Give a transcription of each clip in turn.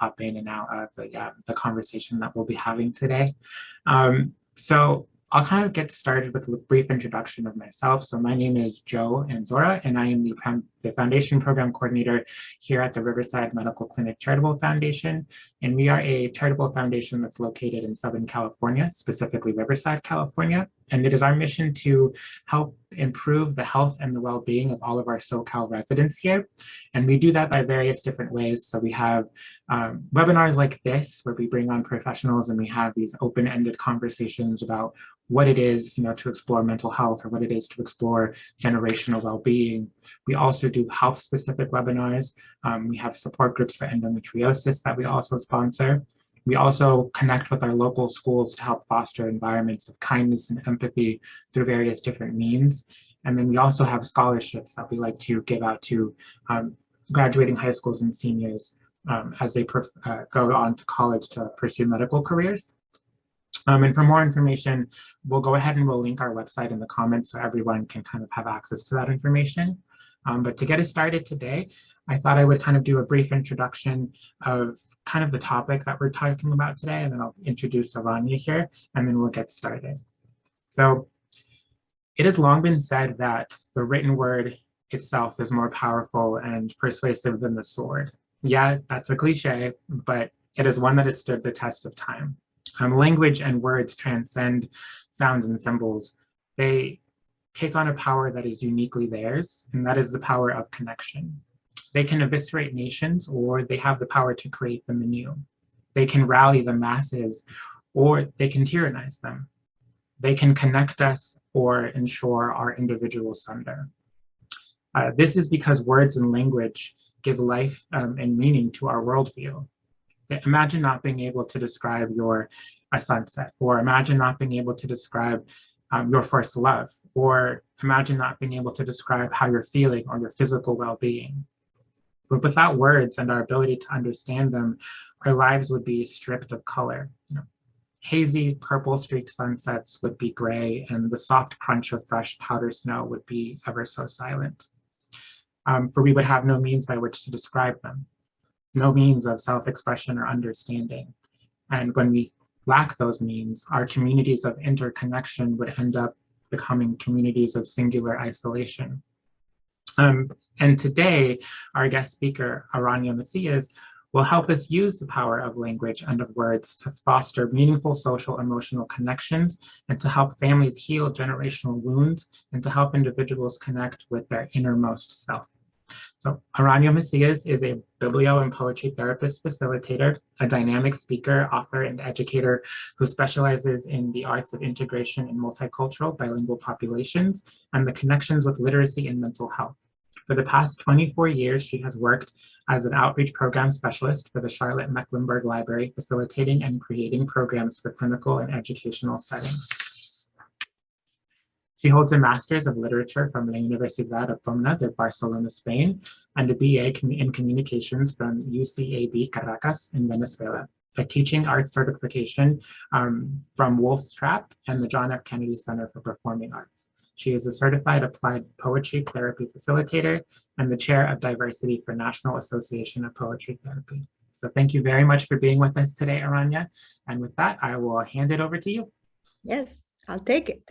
pop in and out of the conversation that we'll be having today. So I'll kind of get started with a brief introduction of myself. So my name is Joe Anzora, and I am the Foundation Program Coordinator here at the Riverside Medical Clinic Charitable Foundation. And we are a charitable foundation that's located in Southern California, specifically Riverside, California. And it is our mission to help improve the health and the well-being of all of our SoCal residents here. And we do that by various different ways. So we have webinars like this, where we bring on professionals and we have these open-ended conversations about what it is, to explore mental health, or what it is to explore generational well-being. We also do health-specific webinars. We have support groups for endometriosis that we also sponsor. We also connect with our local schools to help foster environments of kindness and empathy through various different means. And then we also have scholarships that we like to give out to graduating high schools and seniors as they go on to college to pursue medical careers. And for more information, we'll go ahead and we'll link our website in the comments so everyone can kind of have access to that information. But to get us started today, I thought I would kind of do a brief introduction of kind of the topic that we're talking about today, and then I'll introduce Irania here, and then we'll get started. So it has long been said that the written word itself is more powerful and persuasive than the sword. Yeah, that's a cliche, but it is one that has stood the test of time. Language and words transcend sounds and symbols. They take on a power that is uniquely theirs, and that is the power of connection. They can eviscerate nations, or they have the power to create them anew. They can rally the masses, or they can tyrannize them. They can connect us or ensure our individual sunder. This is because words and language give life and meaning to our worldview. Imagine not being able to describe a sunset, or imagine not being able to describe your first love, or imagine not being able to describe how you're feeling or your physical well-being. But without words and our ability to understand them, our lives would be stripped of color. Hazy purple streaked sunsets would be gray, and the soft crunch of fresh powder snow would be ever so silent. For we would have no means by which to describe them, no means of self-expression or understanding. And when we lack those means, our communities of interconnection would end up becoming communities of singular isolation. And today, our guest speaker, Irania Patterson, will help us use the power of language and of words to foster meaningful social emotional connections, and to help families heal generational wounds, and to help individuals connect with their innermost self. So Irania Patterson is a biblio and poetry therapist facilitator, a dynamic speaker, author, and educator who specializes in the arts of integration in multicultural bilingual populations and the connections with literacy and mental health. For the past 24 years, she has worked as an outreach program specialist for the Charlotte Mecklenburg Library, facilitating and creating programs for clinical and educational settings. She holds a Master's of Literature from La Universidad Autónoma de Barcelona, Spain, and a BA in Communications from UCAB Caracas in Venezuela, a teaching arts certification from Wolf's Trap and the John F. Kennedy Center for Performing Arts. She is a certified applied poetry therapy facilitator and the chair of diversity for National Association of Poetry Therapy. So thank you very much for being with us today, Irania. And with that, I will hand it over to you. Yes, I'll take it.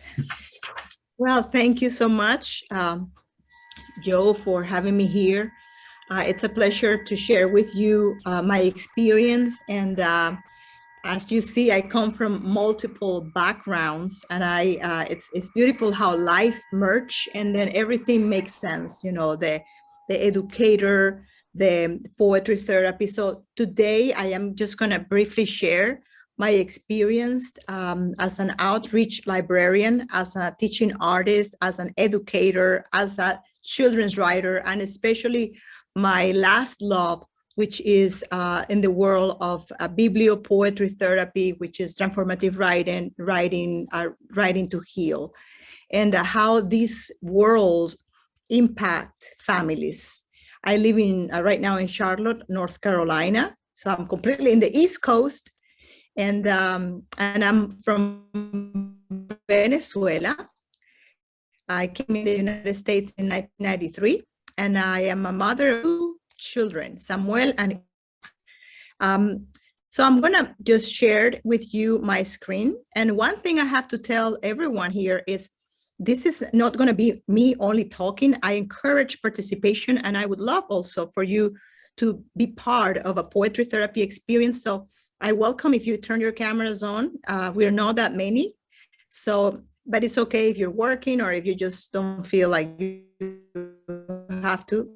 Well, thank you so much, Joe, for having me here. It's a pleasure to share with you my experience. And as you see, I come from multiple backgrounds, and it's beautiful how life merge and then everything makes sense. The educator, the poetry therapy. So today I am just going to briefly share my experience as an outreach librarian, as a teaching artist, as an educator, as a children's writer, and especially my last love, which is in the world of biblio poetry therapy, which is transformative writing to heal, and how these worlds impact families. I live right now in Charlotte, North Carolina, so I'm completely in the East Coast. And I'm from Venezuela. I came in the United States in 1993, and I am a mother of two children, Samuel and So I'm gonna just share with you my screen. And one thing I have to tell everyone here is this is not gonna be me only talking. I encourage participation, and I would love also for you to be part of a poetry therapy experience. So I welcome if you turn your cameras on. We're not that many. So, but it's okay if you're working or if you just don't feel like you have to.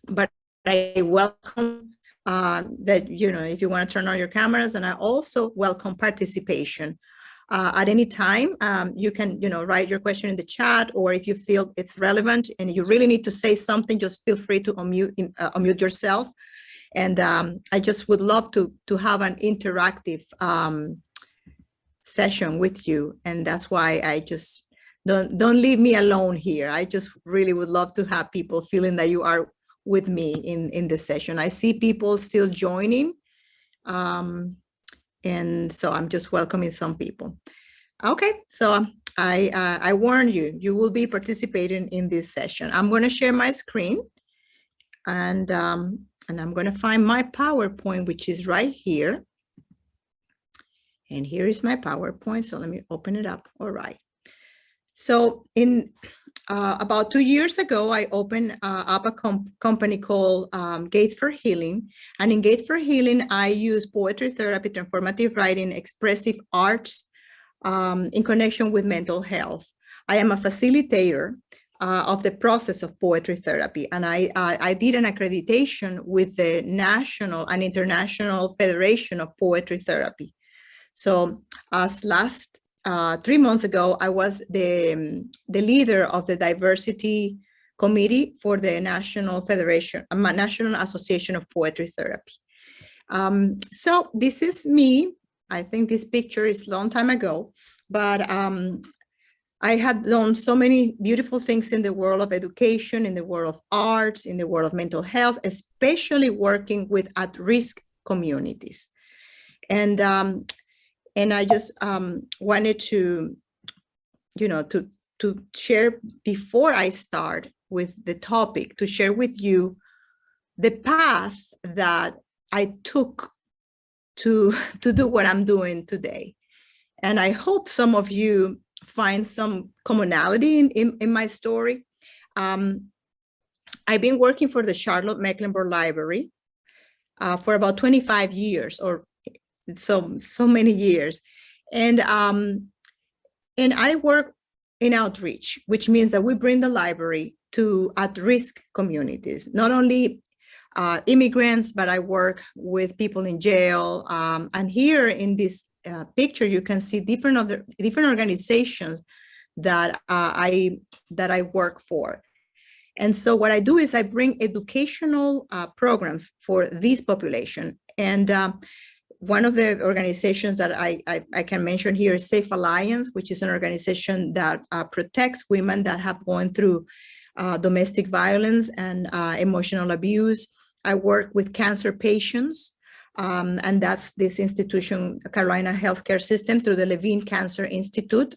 But I welcome that, you know, if you want to turn on your cameras, and I also welcome participation. At any time, you can, you know, write your question in the chat, or if you feel it's relevant and you really need to say something, just feel free to unmute yourself. And I just would love to have an interactive session with you, and that's why I just don't leave me alone here. I just really would love to have people feeling that you are with me in the session. I see people still joining, and so I'm just welcoming some people. Okay, so I warn you, you will be participating in this session. I'm going to share my screen, and I'm going to find my PowerPoint, which is right here. And here is my PowerPoint. So let me open it up. All right. So in about 2 years ago, I opened up a company called Gates for Healing. And in Gates for Healing, I use poetry therapy, transformative writing, expressive arts in connection with mental health. I am a facilitator of the process of poetry therapy. And I did an accreditation with the National and International Federation of Poetry Therapy. So as last 3 months ago, I was the leader of the diversity committee for the National Association of Poetry Therapy. So this is me. I think this picture is a long time ago, but I had done so many beautiful things in the world of education, in the world of arts, in the world of mental health, especially working with at-risk communities. And I just wanted to, you know, to share before I start with the topic, to share with you the path that I took to do what I'm doing today. And I hope some of you find some commonality in my story. I've been working for the Charlotte Mecklenburg Library for about 25 years, or so many years. And I work in outreach, which means that we bring the library to at-risk communities, not only immigrants, but I work with people in jail. And here in this picture, you can see different organizations that I work for. And so what I do is I bring educational programs for this population. And one of the organizations that I can mention here is Safe Alliance, which is an organization that protects women that have gone through domestic violence and emotional abuse. I work with cancer patients, and that's this institution, Carolina Healthcare System, through the Levine Cancer Institute.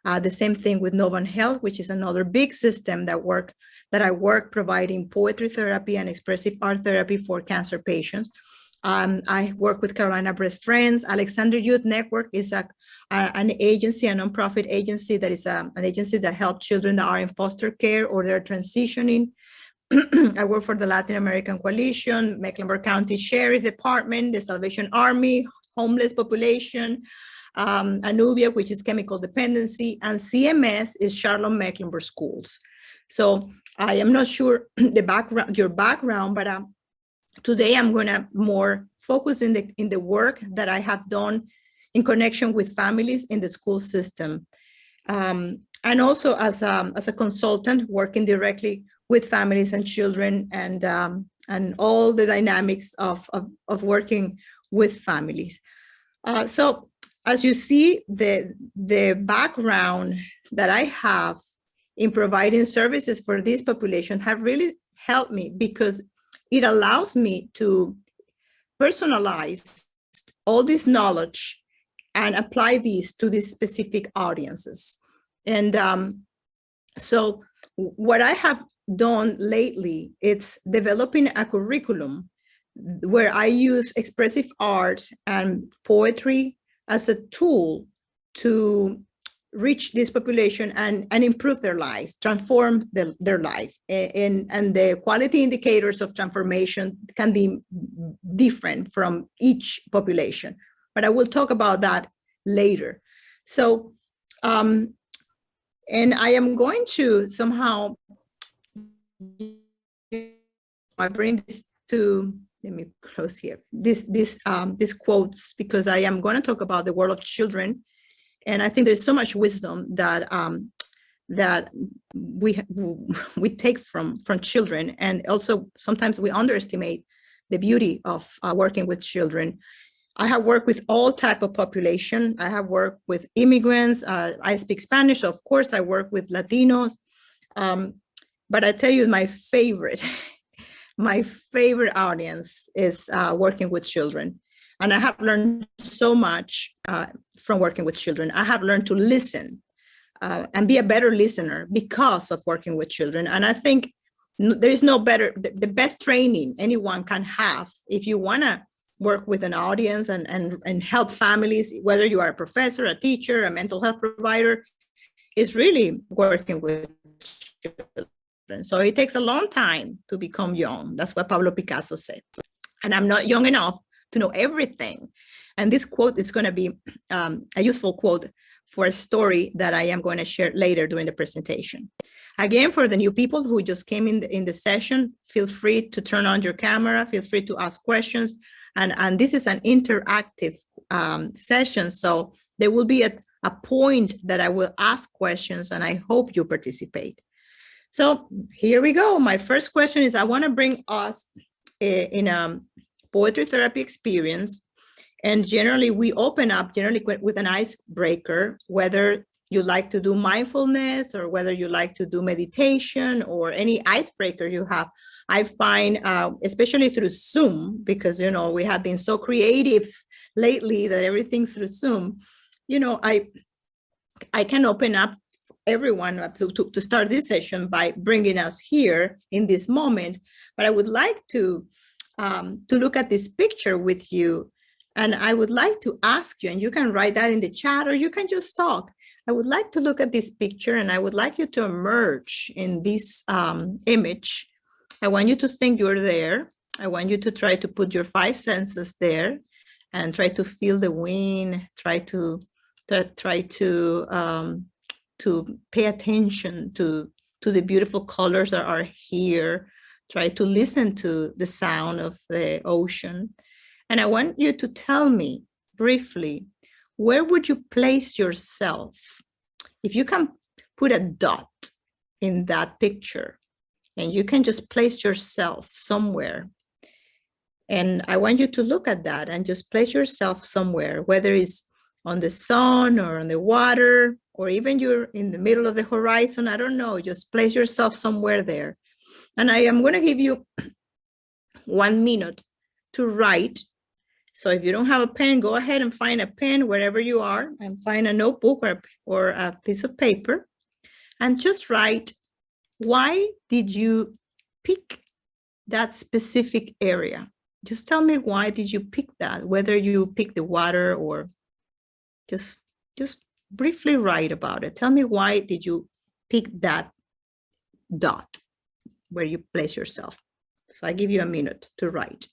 The same thing with Novant Health, which is another big system that I work providing poetry therapy and expressive art therapy for cancer patients. I work with Carolina Breast Friends. Alexander Youth Network is an agency, a nonprofit agency that is an agency that helps children that are in foster care or they're transitioning. I work for the Latin American Coalition, Mecklenburg County Sheriff's Department, the Salvation Army, homeless population, Anubia, which is chemical dependency, and CMS is Charlotte Mecklenburg Schools. So I am not sure your background, but today I'm going to more focus in the work that I have done in connection with families in the school system, and also as a consultant working directly with families and children, and all the dynamics of working with families. So as you see, the background that I have in providing services for this population have really helped me, because it allows me to personalize all this knowledge and apply these to these specific audiences. And so what I have done lately, it's developing a curriculum where I use expressive arts and poetry as a tool to reach this population and improve their life, transform their life. And the quality indicators of transformation can be different from each population, but I will talk about that later. So, and I am going to somehow, I bring this to, let me close here, this quotes, because I am going to talk about the world of children. And I think there's so much wisdom that that we take from children, and also sometimes we underestimate the beauty of working with children. I have worked with all type of population. I have worked with immigrants. I speak Spanish, so of course I work with Latinos. But I tell you, my favorite audience is working with children. And I have learned so much from working with children. I have learned to listen and be a better listener because of working with children. And I think there is no better, the best training anyone can have if you want to work with an audience and help families, whether you are a professor, a teacher, a mental health provider, is really working with children. So it takes a long time to become young. That's what Pablo Picasso said. And I'm not young enough to know everything. And this quote is going to be a useful quote for a story that I am going to share later during the presentation. Again, for the new people who just came in the session, feel free to turn on your camera, feel free to ask questions. And this is an interactive session, so there will be a point that I will ask questions, and I hope you participate. So here we go. My first question is, I want to bring us in a poetry therapy experience. And generally, we open up with an icebreaker, whether you like to do mindfulness or whether you like to do meditation or any icebreaker you have. I find, especially through Zoom, because, you know, we have been so creative lately that everything through Zoom, you know, I can open up everyone to start this session by bringing us here in this moment. But I would like to look at this picture with you. And I would like to ask you, and you can write that in the chat or you can just talk. I would like to look at this picture and I would like you to emerge in this image. I want you to think you're there. I want you to try to put your 5 senses there and try to feel the wind, try to pay attention to the beautiful colors that are here. Try to listen to the sound of the ocean. And I want you to tell me briefly, where would you place yourself? If you can put a dot in that picture and you can just place yourself somewhere. And I want you to look at that and just place yourself somewhere, whether it's on the sun or on the water, or even you're in the middle of the horizon, I don't know, just place yourself somewhere there. And I am going to give you 1 minute to write. So if you don't have a pen, go ahead and find a pen wherever you are and find a notebook or a piece of paper and just write, why did you pick that specific area? Just tell me, why did you pick that? Whether you pick the water or just briefly write about it. Tell me, why did you pick that dot where you place yourself? So I give you a minute to write.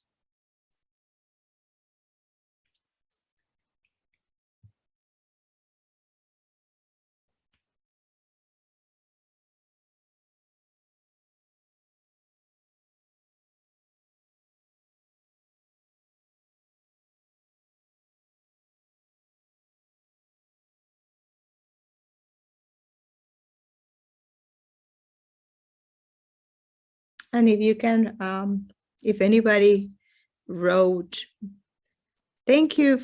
And if you can, if anybody wrote, thank you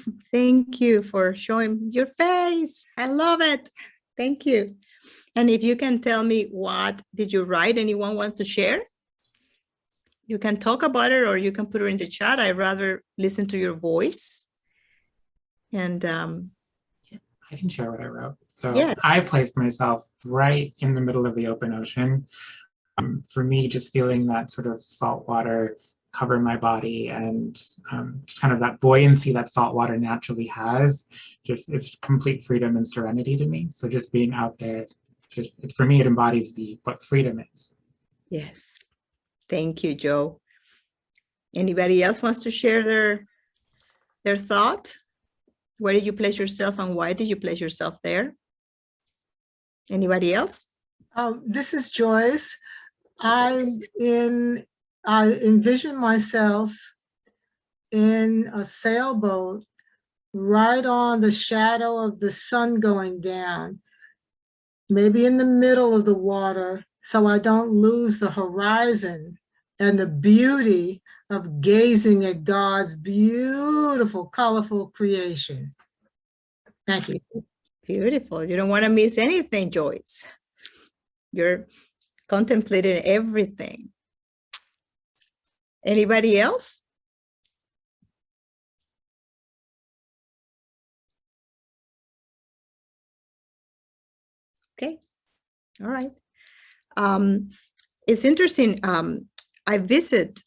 for showing your face. I love it. Thank you. And if you can tell me, what did you write? Anyone wants to share? You can talk about it or you can put it in the chat. I'd rather listen to your voice. And I can share what I wrote. So yeah. I placed myself right in the middle of the open ocean. For me, just feeling that sort of saltwater cover my body, and just kind of that buoyancy that salt water naturally has. Just it's complete freedom and serenity to me. So just being out there, just for me, it embodies what freedom is. Yes. Thank you, Joe. Anybody else wants to share their thought? Where did you place yourself and why did you place yourself there? Anybody else? This is Joyce. I envision myself in a sailboat right on the shadow of the sun going down, maybe in the middle of the water, so I don't lose the horizon and the beauty of gazing at God's beautiful, colorful creation. Thank you. Beautiful. You don't want to miss anything, Joyce. You're contemplating everything. Anybody else? Okay. All right. It's interesting. I visit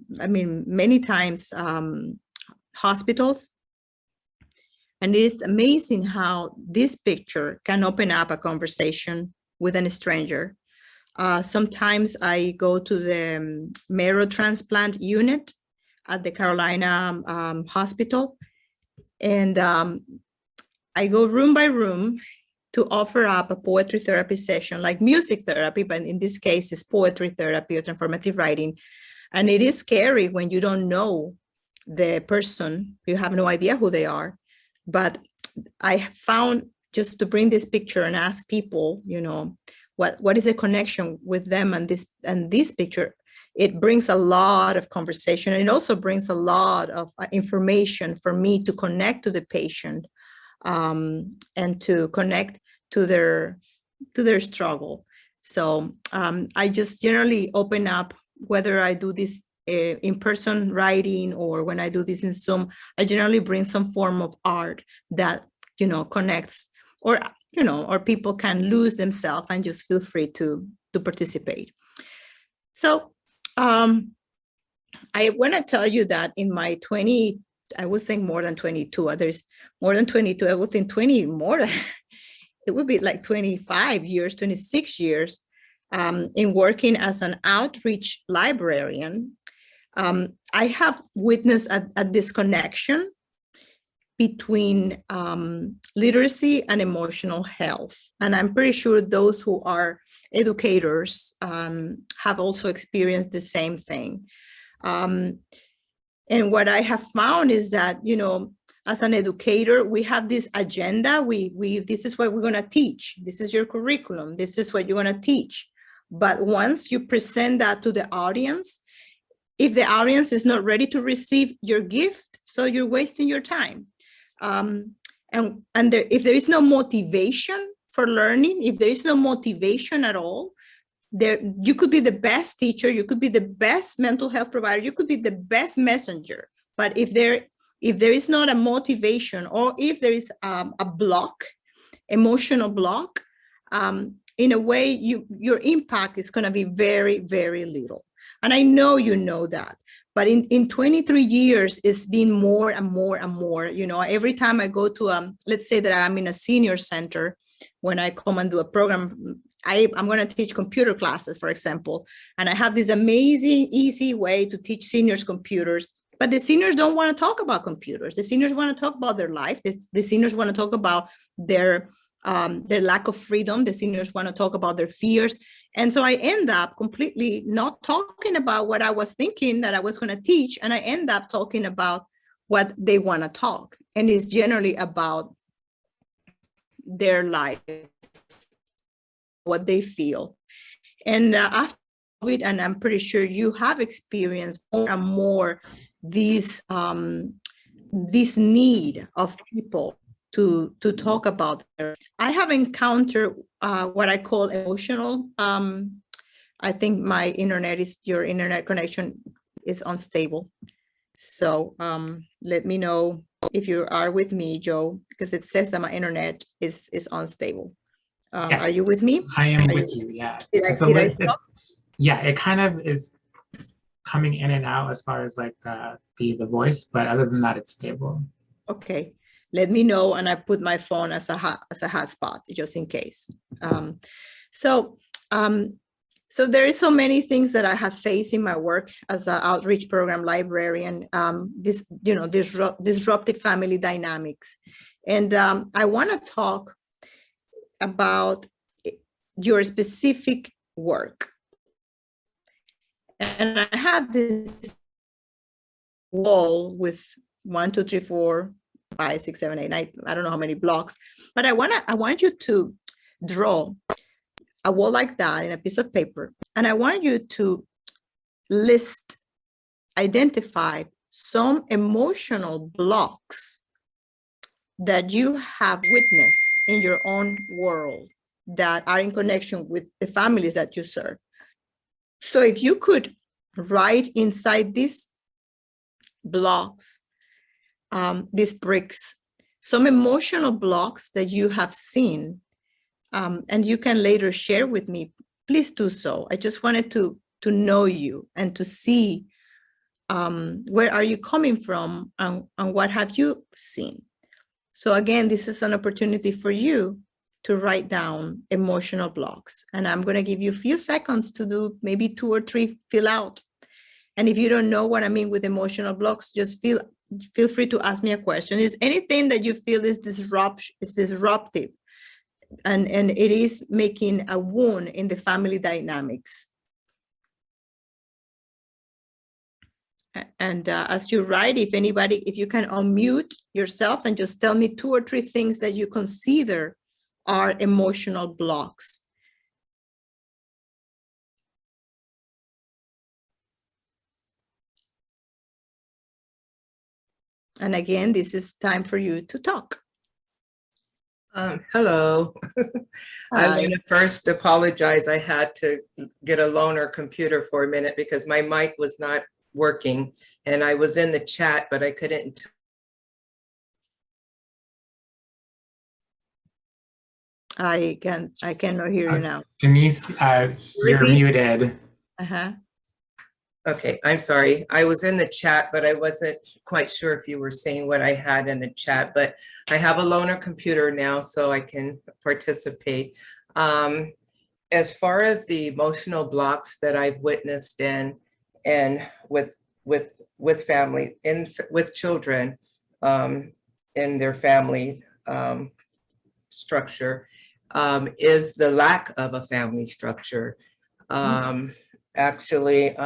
many times hospitals, and it is amazing how this picture can open up a conversation with a stranger. Sometimes I go to the marrow transplant unit at the Carolina Hospital, and I go room by room to offer up a poetry therapy session, like music therapy, but in this case, it's poetry therapy or transformative writing. And it is scary when you don't know the person, you have no idea who they are. But I found, just to bring this picture and ask people, what is the connection with them and this picture, it brings a lot of conversation, and it also brings a lot of information for me to connect to the patient, and to connect to their struggle. So I just generally open up, whether I do this in-person writing or when I do this in Zoom, I generally bring some form of art that connects, or people can lose themselves and just feel free to participate. So I want to tell you that in my 20, I would think more than 22, there's more than 22, I would think 20 more than, it would be like 25 years, 26 years in working as an outreach librarian. I have witnessed a disconnection between literacy and emotional health. And I'm pretty sure those who are educators have also experienced the same thing. And what I have found is that, as an educator, we have this agenda. This is what we're going to teach. This is your curriculum. This is what you're going to teach. But once you present that to the audience, if the audience is not ready to receive your gift, so you're wasting your time. If there is no motivation for learning, if there is no motivation at all, you could be the best teacher, you could be the best mental health provider, you could be the best messenger. But if there is not a motivation, or if there is a block, emotional block, in a way, your impact is going to be very, very little. And I know you know that. But in 23 years, it's been more and more and more. Every time I go to, let's say that I'm in a senior center, when I come and do a program, I'm going to teach computer classes, for example, and I have this amazing, easy way to teach seniors computers. But the seniors don't want to talk about computers. The seniors want to talk about their life. The seniors want to talk about their lack of freedom. The seniors want to talk about their fears. And so I end up completely not talking about what I was thinking that I was going to teach. And I end up talking about what they want to talk. And it's generally about their life, what they feel. And after COVID, and I'm pretty sure you have experienced more and more this need of people to talk about their. I have encountered what I call emotional. I think your internet connection is unstable. So let me know if you are with me, Joe, because it says that my internet is unstable. Yes, are you with me? I am with you. Yeah. Did I stop? Yeah, it kind coming in and out as far as like the voice, but other than that, it's stable. Okay, let me know, and I put my phone as a hotspot just in case. So there is so many things that I have faced in my work as an outreach program librarian. This, disruptive family dynamics, and I want to talk about your specific work. And I have this wall with 1, 2, 3, 4, 5, 6, 7, 8, 9. I don't know how many blocks, but I want you to draw a wall like that in a piece of paper, and I want you to identify some emotional blocks that you have witnessed in your own world that are in connection with the families that you serve. So if you could write inside these blocks, these bricks, some emotional blocks that you have seen, and you can later share with me, please do so. I just wanted to know you and to see where are you coming from and what have you seen. So again, this is an opportunity for you to write down emotional blocks. And I'm going to give you a few seconds to do maybe 2 or 3 fill out. And if you don't know what I mean with emotional blocks, just feel free to ask me a question. Is anything that you feel is disruptive and it is making a wound in the family dynamics? And as you write, if you can unmute yourself and just tell me 2 or 3 things that you consider are emotional blocks. And again, this is time for you to talk. Hello. I Hi. want to first apologize. I had to get a loaner computer for a minute because my mic was not working, and I was in the chat, but I couldn't. I cannot hear you now. Denise, you're Repeat. muted. Uh-huh. Okay, I'm sorry. I was in the chat, but I wasn't quite sure if you were saying what I had in the chat, but I have a loaner computer now, so I can participate. As far as the emotional blocks that I've witnessed in and with family, with children in their family structure, is the lack of a family structure. Actually,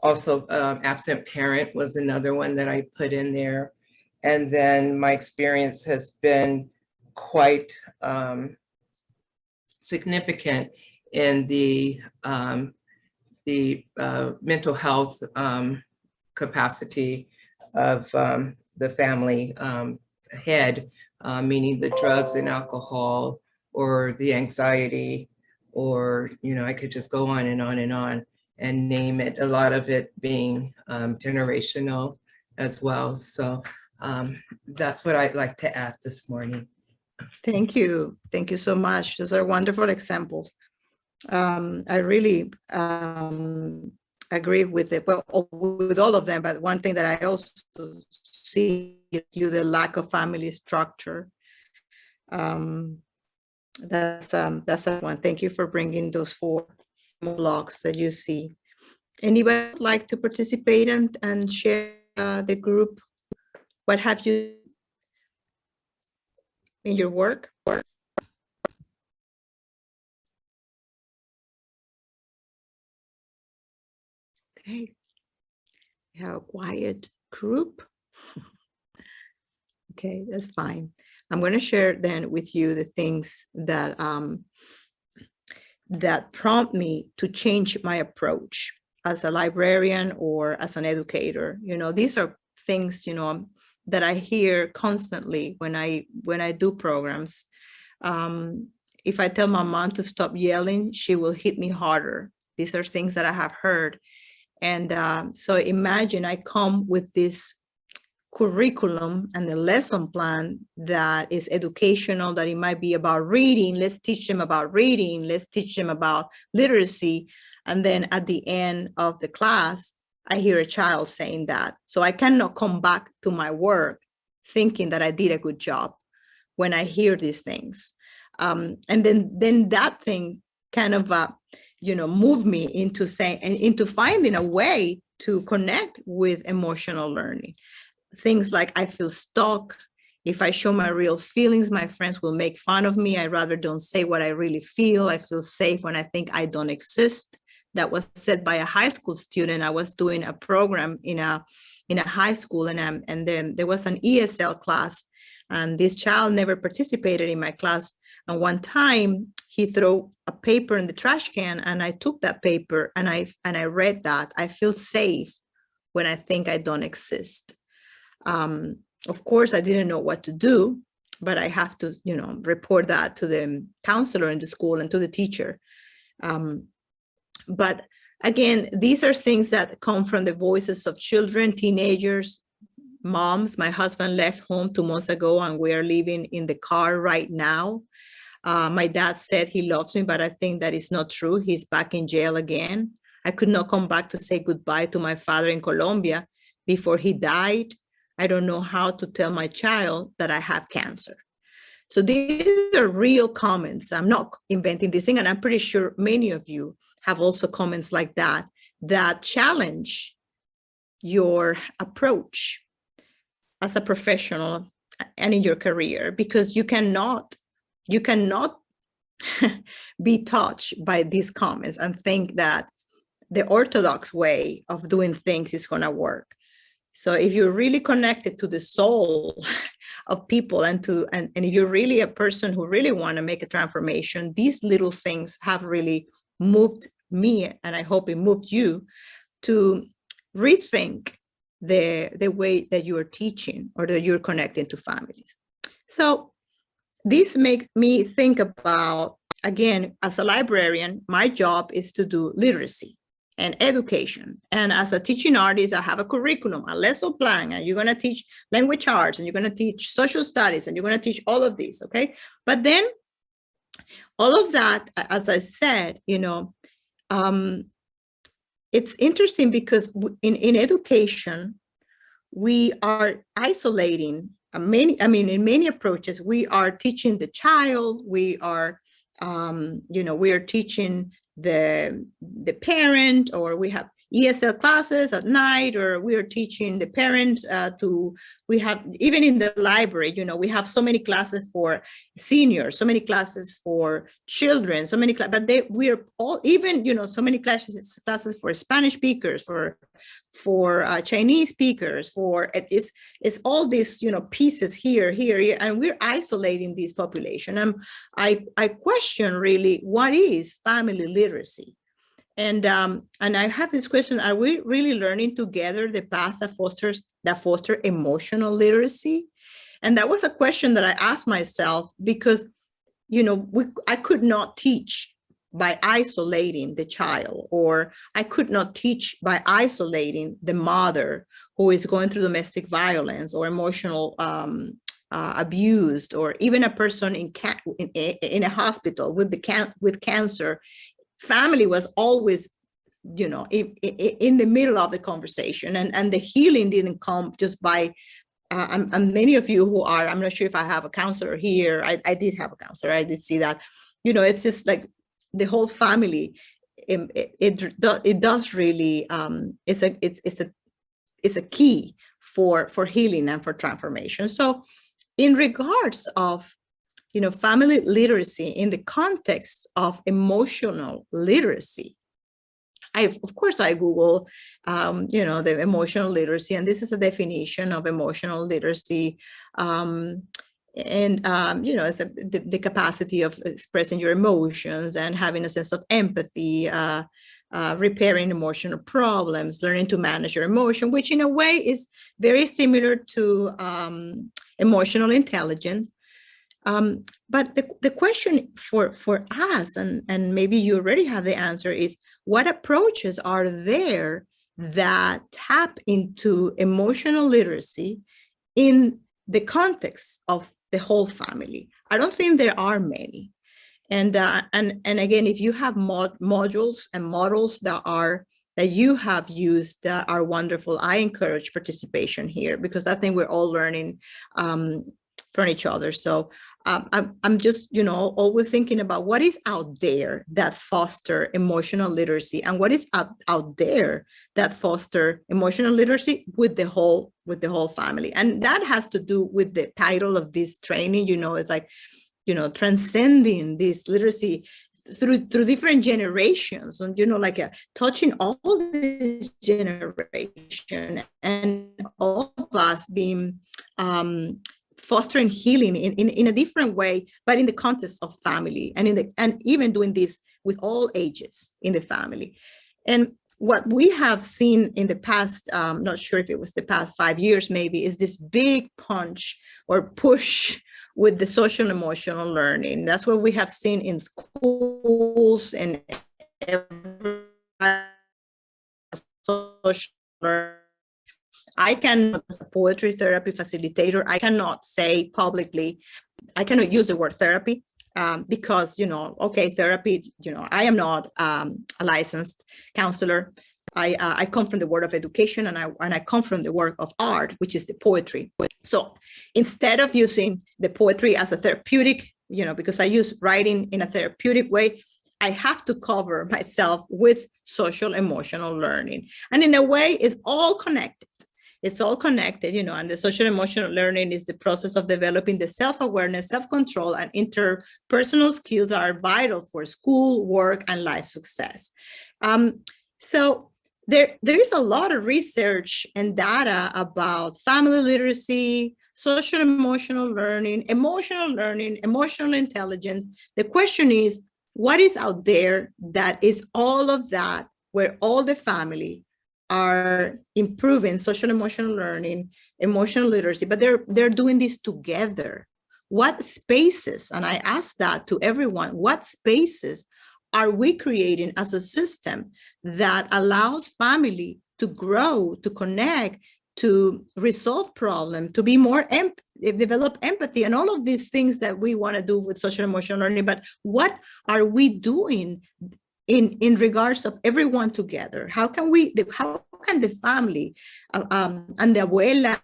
also absent parent was another one that I put in there. And then my experience has been quite significant in the mental health capacity of the family head, meaning the drugs and alcohol or the anxiety, or, I could just go on and on and on and name it, a lot of it being generational as well. So that's what I'd like to add this morning. Thank you. Thank you so much. Those are wonderful examples. I really agree with it. Well, with all of them, but one thing that I also see is the lack of family structure. That's a one. Thank you for bringing those 4 blocks that you see. Anybody would like to participate and share the group? What have you in your work? Okay, we have a quiet group. Okay, that's fine. I'm going to share then with you the things that that prompt me to change my approach as a librarian or as an educator. These are things, that I hear constantly when I do programs. If I tell my mom to stop yelling, she will hit me harder. These are things that I have heard. And so imagine I come with this curriculum and the lesson plan that is educational, that it might be about reading. Let's teach them about reading. Let's teach them about literacy. And then at the end of the class, I hear a child saying that. So I cannot come back to my work thinking that I did a good job when I hear these things. And then that thing kind of, moved me into saying, and into finding a way to connect with emotional learning. Things like, I feel stuck. If I show my real feelings, my friends will make fun of me. I rather don't say what I really feel. I feel safe when I think I don't exist. That was said by a high school student. I was doing a program in a high school, and then there was an ESL class, and this child never participated in my class. And one time he threw a paper in the trash can, and I took that paper and I read that. I feel safe when I think I don't exist. Of course, I didn't know what to do, but I have to, report that to the counselor in the school and to the teacher. But again, these are things that come from the voices of children, teenagers, moms. My husband left home 2 months ago, and we are living in the car right now. My dad said he loves me, but I think that is not true. He's back in jail again. I could not come back to say goodbye to my father in Colombia before he died. I don't know how to tell my child that I have cancer. So these are real comments. I'm not inventing this thing, and I'm pretty sure many of you have also comments like that challenge your approach as a professional and in your career, because you cannot be touched by these comments and think that the orthodox way of doing things is going to work. So if you're really connected to the soul of people, and if you're really a person who really want to make a transformation, these little things have really moved me, and I hope it moved you, to rethink the way that you are teaching or that you're connecting to families. So this makes me think about, again, as a librarian, my job is to do literacy and education. And as a teaching artist, I have a curriculum, a lesson plan, and you're going to teach language arts, and you're going to teach social studies, and you're going to teach all of this, okay? But then all of that, as I said, it's interesting because in education, we are isolating in many approaches. We are teaching the child, we are teaching the parent, or we have ESL classes at night, or we are teaching the parents we have, even in the library, we have so many classes for seniors, so many classes for children, so many, but we are all, even, so many classes for Spanish speakers, for Chinese speakers, it's all these, pieces here, and we're isolating this population. And I question really, what is family literacy? And I have this question: are we really learning together the path that foster emotional literacy? And that was a question that I asked myself, because I could not teach by isolating the child, or I could not teach by isolating the mother who is going through domestic violence or emotional abused, or even a person in a hospital with cancer. Family was always, in the middle of the conversation, and the healing didn't come just by, and many of you who are, I'm not sure if I have a counselor here. I did have a counselor. I did see that, it's just like the whole family. It does really, it's a key for healing and for transformation. So in regards of, family literacy in the context of emotional literacy, of course I Google, the emotional literacy, and this is a definition of emotional literacy. It's the capacity of expressing your emotions and having a sense of empathy, repairing emotional problems, learning to manage your emotion, which in a way is very similar to emotional intelligence. But the question for us, and maybe you already have the answer, is what approaches are there that tap into emotional literacy in the context of the whole family? I don't think there are many. And again, if you have modules and models that are that you have used that are wonderful. I encourage participation here because I think we're all learning from each other. So I'm just, always thinking about what is out there that foster emotional literacy, and what is out there that foster emotional literacy with the whole family. And that has to do with the title of this training. It's like, transcending this literacy through different generations, and like touching all this generation, and all of us being fostering healing in a different way, but in the context of family, and even doing this with all ages in the family. And what we have seen in the past, not sure if it was the past 5 years maybe, is this big punch or push with the social emotional learning. That's what we have seen in schools and social learning. I can, as a poetry therapy facilitator, I cannot say publicly, I cannot use the word therapy because, therapy, I am not a licensed counselor. I come from the world of education, and I come from the work of art, which is the poetry. So instead of using the poetry as a therapeutic, because I use writing in a therapeutic way, I have to cover myself with social emotional learning. And in a way, it's all connected. It's all connected, and the social emotional learning is the process of developing the self-awareness, self-control, and interpersonal skills that are vital for school, work, and life success. So there is a lot of research and data about family literacy, social emotional learning, emotional intelligence. The question is, what is out there that is all of that, where all the family are improving social emotional learning, emotional literacy, but they're doing this together? What spaces, and I ask that to everyone, what spaces are we creating as a system that allows family to grow, to connect, to resolve problems, to be more develop empathy, and all of these things that we want to do with social emotional learning? But what are we doing in regards of everyone together? How can the family and the abuela,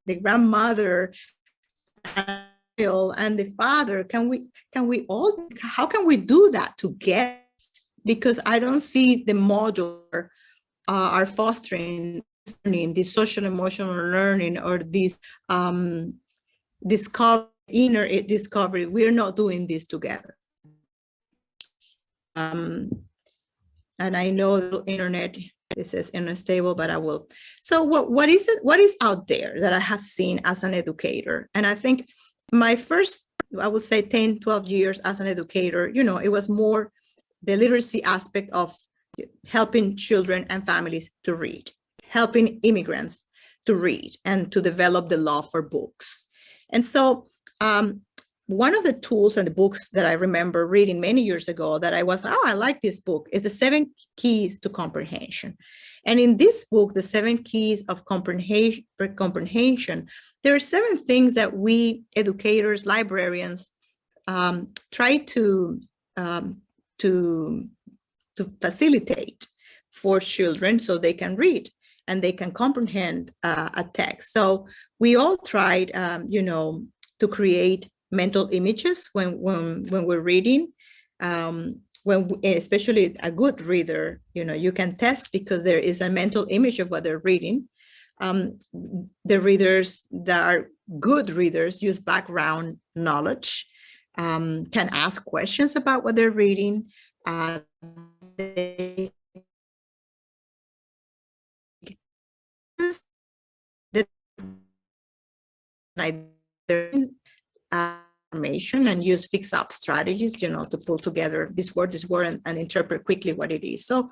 the grandmother, and the father, how can we do that together? Because I don't see the model are fostering this social emotional learning, or this inner discovery. We're not doing this together. And I know the internet, this is unstable, but I will. So what is it? What is out there that I have seen as an educator? And I think my first, I would say 10, 12 years as an educator, it was more the literacy aspect of helping children and families to read, helping immigrants to read, and to develop the love for books. And so one of the tools and the books that I remember reading many years ago that I like this book, is The 7 Keys to Comprehension. And in this book, The 7 Keys of Comprehension, there are 7 things that we educators, librarians, try to facilitate for children so they can read and they can comprehend a text. So we all tried, to create mental images when we're reading. Especially a good reader, you can test because there is a mental image of what they're reading. The readers that are good readers use background knowledge, can ask questions about what they're reading. They information and use fix-up strategies, to pull together this word, and interpret quickly what it is. So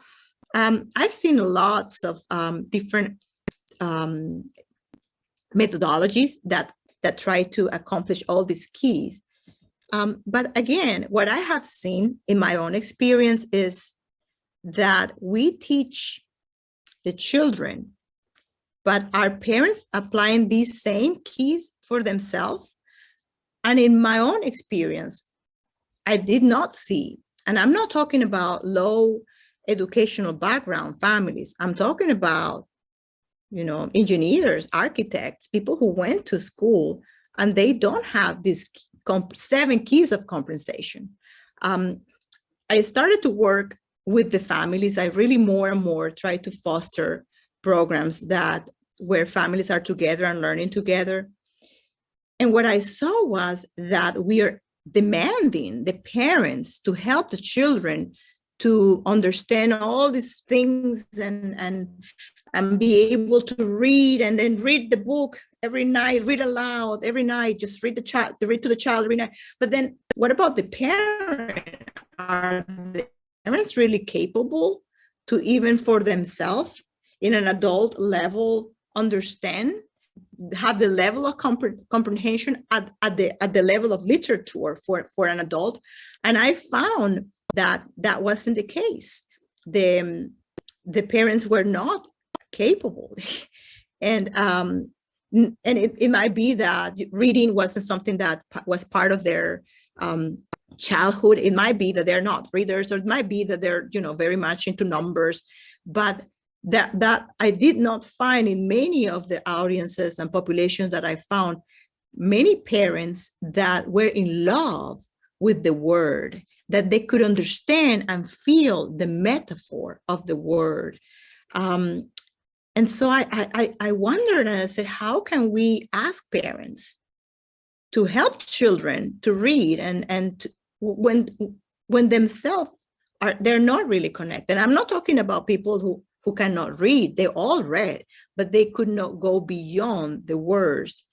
I've seen lots of different methodologies that try to accomplish all these keys. But again, what I have seen in my own experience is that we teach the children, but are parents applying these same keys for themselves? And in my own experience, I did not see, and I'm not talking about low educational background families. I'm talking about, engineers, architects, people who went to school and they don't have these 7 keys of compensation. I started to work with the families. I really more and more try to foster programs where families are together and learning together. And what I saw was that we are demanding the parents to help the children to understand all these things and be able to read, and then read the book every night, read aloud every night, just read to the child every night. But then what about the parent? Are the parents really capable to, even for themselves, in an adult level, understand, have the level of comprehension at the level of literature for an adult? And I found that wasn't the case. The parents were not capable. And it might be that reading wasn't something that was part of their childhood. It might be that they're not readers, or it might be that they're very much into numbers. But that I did not find in many of the audiences and populations that I found, many parents that were in love with the word, that they could understand and feel the metaphor of the word. And so I wondered, and I said, how can we ask parents to help children to read when themselves they're not really connected? I'm not talking about people who cannot read. They all read, but they could not go beyond the words.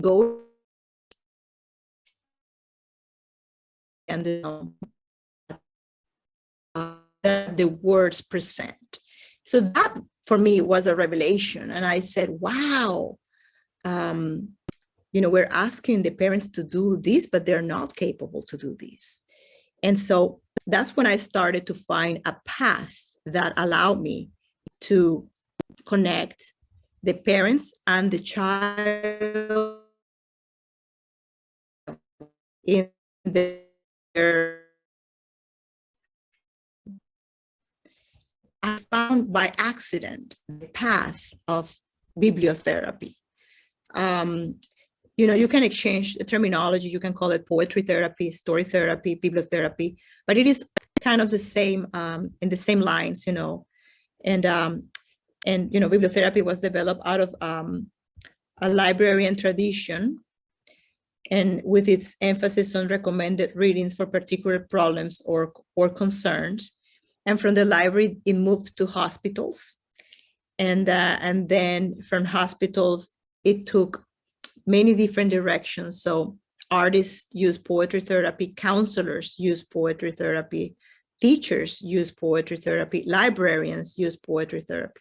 Go and the words present. So that for me was a revelation. And I said, wow, we're asking the parents to do this, but they're not capable to do this. And so that's when I started to find a path that allowed me to connect the parents and the child in their. I found by accident the path of bibliotherapy. You can exchange the terminology. You can call it poetry therapy, story therapy, bibliotherapy, but it is kind of the same, in the same lines, And bibliotherapy was developed out of a librarian tradition, and with its emphasis on recommended readings for particular problems or concerns. And from the library, it moved to hospitals. And then from hospitals, it took many different directions. So artists use poetry therapy, counselors use poetry therapy, teachers use poetry therapy, librarians use poetry therapy.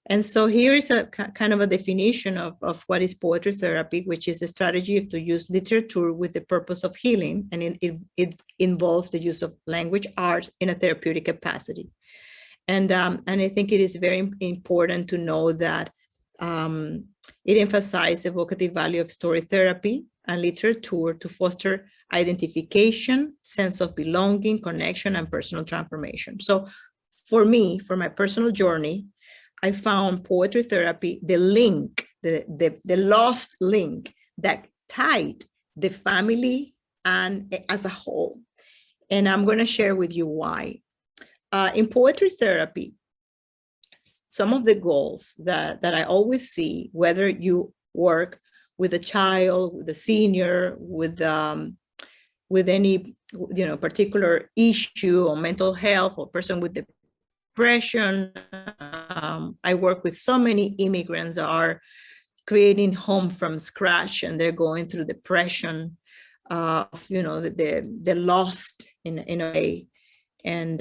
And so here is a kind of a definition of what is poetry therapy, which is the strategy to use literature with the purpose of healing. And it involves the use of language art in a therapeutic capacity. And I think it is very important to know that it emphasizes evocative value of story therapy and literature to foster identification, sense of belonging, connection, and personal transformation. So for me, for my personal journey, I found poetry therapy, the link, the lost link that tied the family and as a whole. And I'm going to share with you why. In poetry therapy, some of the goals that I always see, whether you work with a child, with a senior, with any particular issue or mental health, or person with depression. I work with so many immigrants that are creating home from scratch, and they're going through depression, they're lost in a way. And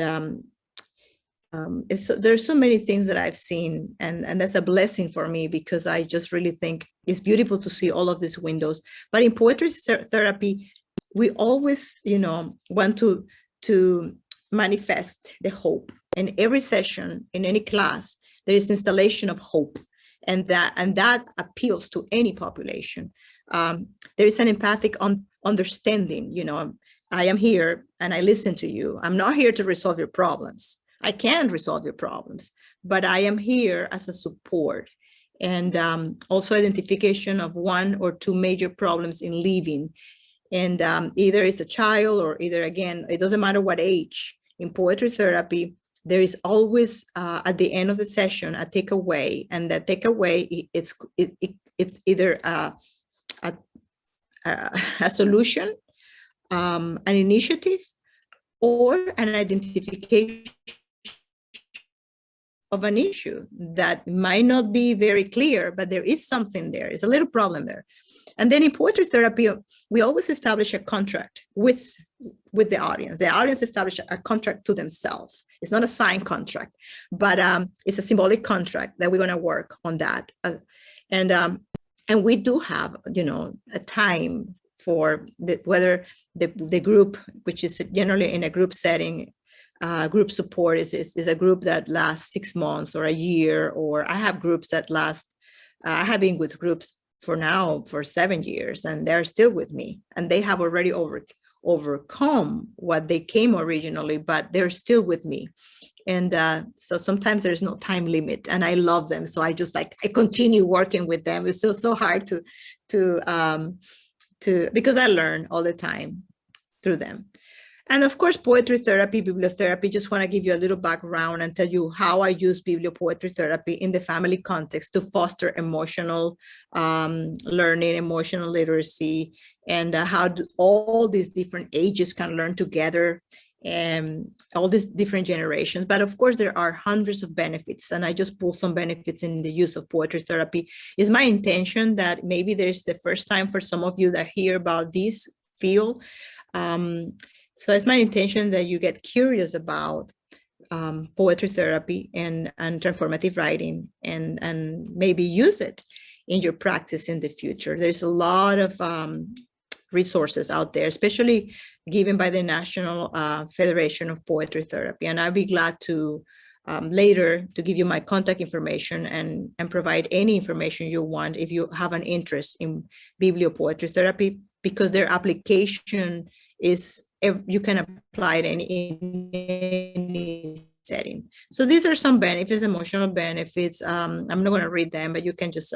there's so many things that I've seen, and that's a blessing for me, because I just really think it's beautiful to see all of these windows. But in poetry therapy, we always, want to manifest the hope. In every session, in any class, there is installation of hope, and that appeals to any population. There is an empathic understanding, I am here and I listen to you. I'm not here to resolve your problems. I can't resolve your problems, but I am here as a support. And also identification of one or two major problems in living. And either it's a child or either, again, it doesn't matter what age. In poetry therapy, there is always at the end of the session a takeaway, and that takeaway it's either a solution, an initiative, or an identification of an issue that might not be very clear, but there is something there. It's a little problem there. And then in poetry therapy, we always establish a contract with the audience. The audience establishes a contract to themselves. It's not a signed contract, but it's a symbolic contract that we're going to work on that. And we do have, a time for whether the group, which is generally in a group setting, group support is a group that lasts 6 months or a year, or I have groups that last, I have been with groups for 7 years, and they're still with me, and they have already overcome what they came originally, but they're still with me. And so sometimes there's no time limit, and I love them. So I just I continue working with them. It's still so hard to because I learn all the time through them. And of course, poetry therapy, bibliotherapy, just want to give you a little background and tell you how I use bibliopoetry therapy in the family context to foster emotional learning, emotional literacy, and how all these different ages can learn together, and all these different generations. But of course, there are hundreds of benefits, and I just pull some benefits in the use of poetry therapy. It's my intention that maybe there's the first time for some of you that hear about this field. So it's my intention that you get curious about poetry therapy and transformative writing, and maybe use it in your practice in the future. There's a lot of resources out there, especially given by the National Federation of Poetry Therapy. And I'll be glad to later to give you my contact information and provide any information you want if you have an interest in bibliopoetry therapy, because their application is, you can apply it in any setting. So these are some benefits, emotional benefits. I'm not going to read them, but you can just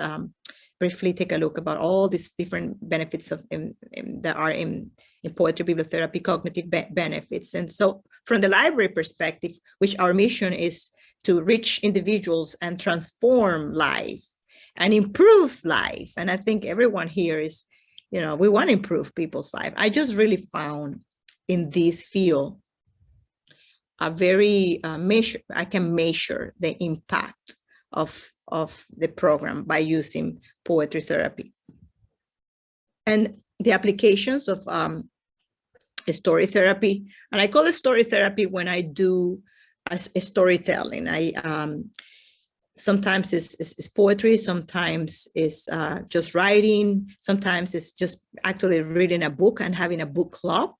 briefly take a look about all these different benefits that are in poetry bibliotherapy, cognitive benefits. And so from the library perspective, which our mission is to reach individuals and transform life and improve life. And I think everyone here is, we want to improve people's life. I just really found in this field a very I can measure the impact of the program by using poetry therapy. And the applications of story therapy, and I call it story therapy when I do a storytelling. Sometimes it's poetry, sometimes it's just writing, sometimes it's just actually reading a book and having a book club,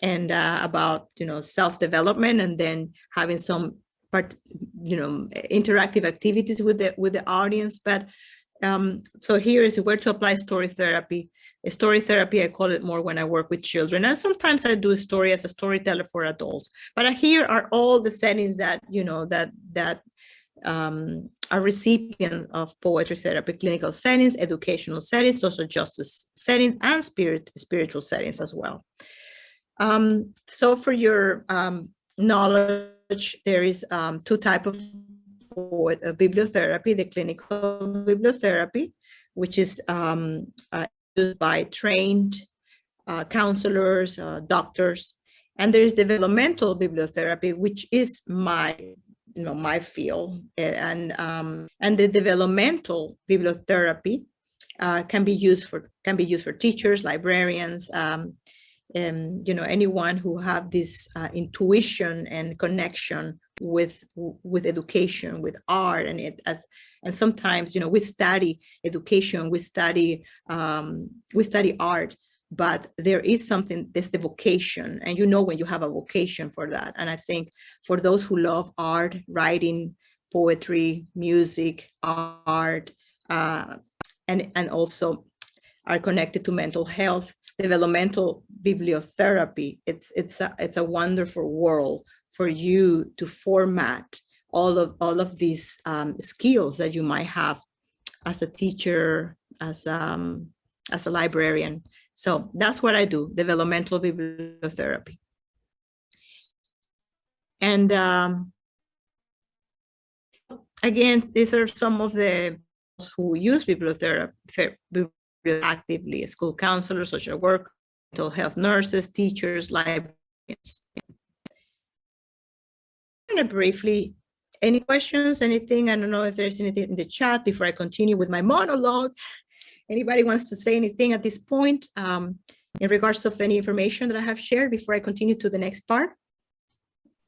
and about self-development, and then having some interactive activities with the audience. But so here is where to apply story therapy. Story therapy, I call it more when I work with children, and sometimes I do a story as a storyteller for adults. But here are all the settings that that are recipient of poetry therapy: clinical settings, educational settings, social justice settings, and spiritual settings as well. So for your knowledge, there is two types of bibliotherapy: the clinical bibliotherapy, which is used by trained counselors, doctors, and there is developmental bibliotherapy, which is my field, and the developmental bibliotherapy can be used for teachers, librarians, anyone who have this intuition and connection with education, with art, and sometimes we study education, we study art, but there is something, that's the vocation, and when you have a vocation for that. And I think for those who love art, writing, poetry, music, art, and also are connected to mental health, developmental bibliotherapy. It's a wonderful world for you to format all of these skills that you might have as a teacher, as a librarian. So that's what I do, developmental bibliotherapy. And again, these are some of the who use bibliotherapy actively: school counselors, social workers, mental health nurses, teachers, librarians. And briefly, any questions, anything? I don't know if there's anything in the chat before I continue with my monologue. Anybody wants to say anything at this point in regards of any information that I have shared before I continue to the next part?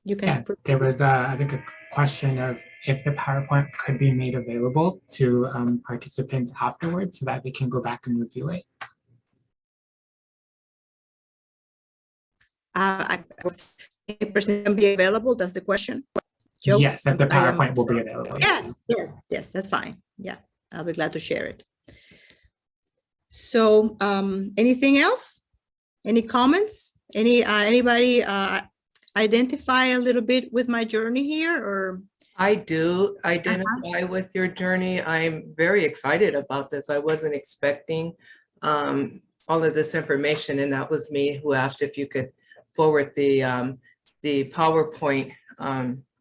You can. Yeah, there was, I think, a question of if the PowerPoint could be made available to participants afterwards so that they can go back and review it. Can be available, that's the question. Joe? Yes, if the PowerPoint will be available. Yes, that's fine. Yeah, I'll be glad to share it. So anything else? Any comments? Anybody identify a little bit with my journey here, or? I do identify with your journey. I'm very excited about this. I wasn't expecting all of this information, and that was me who asked if you could forward the PowerPoint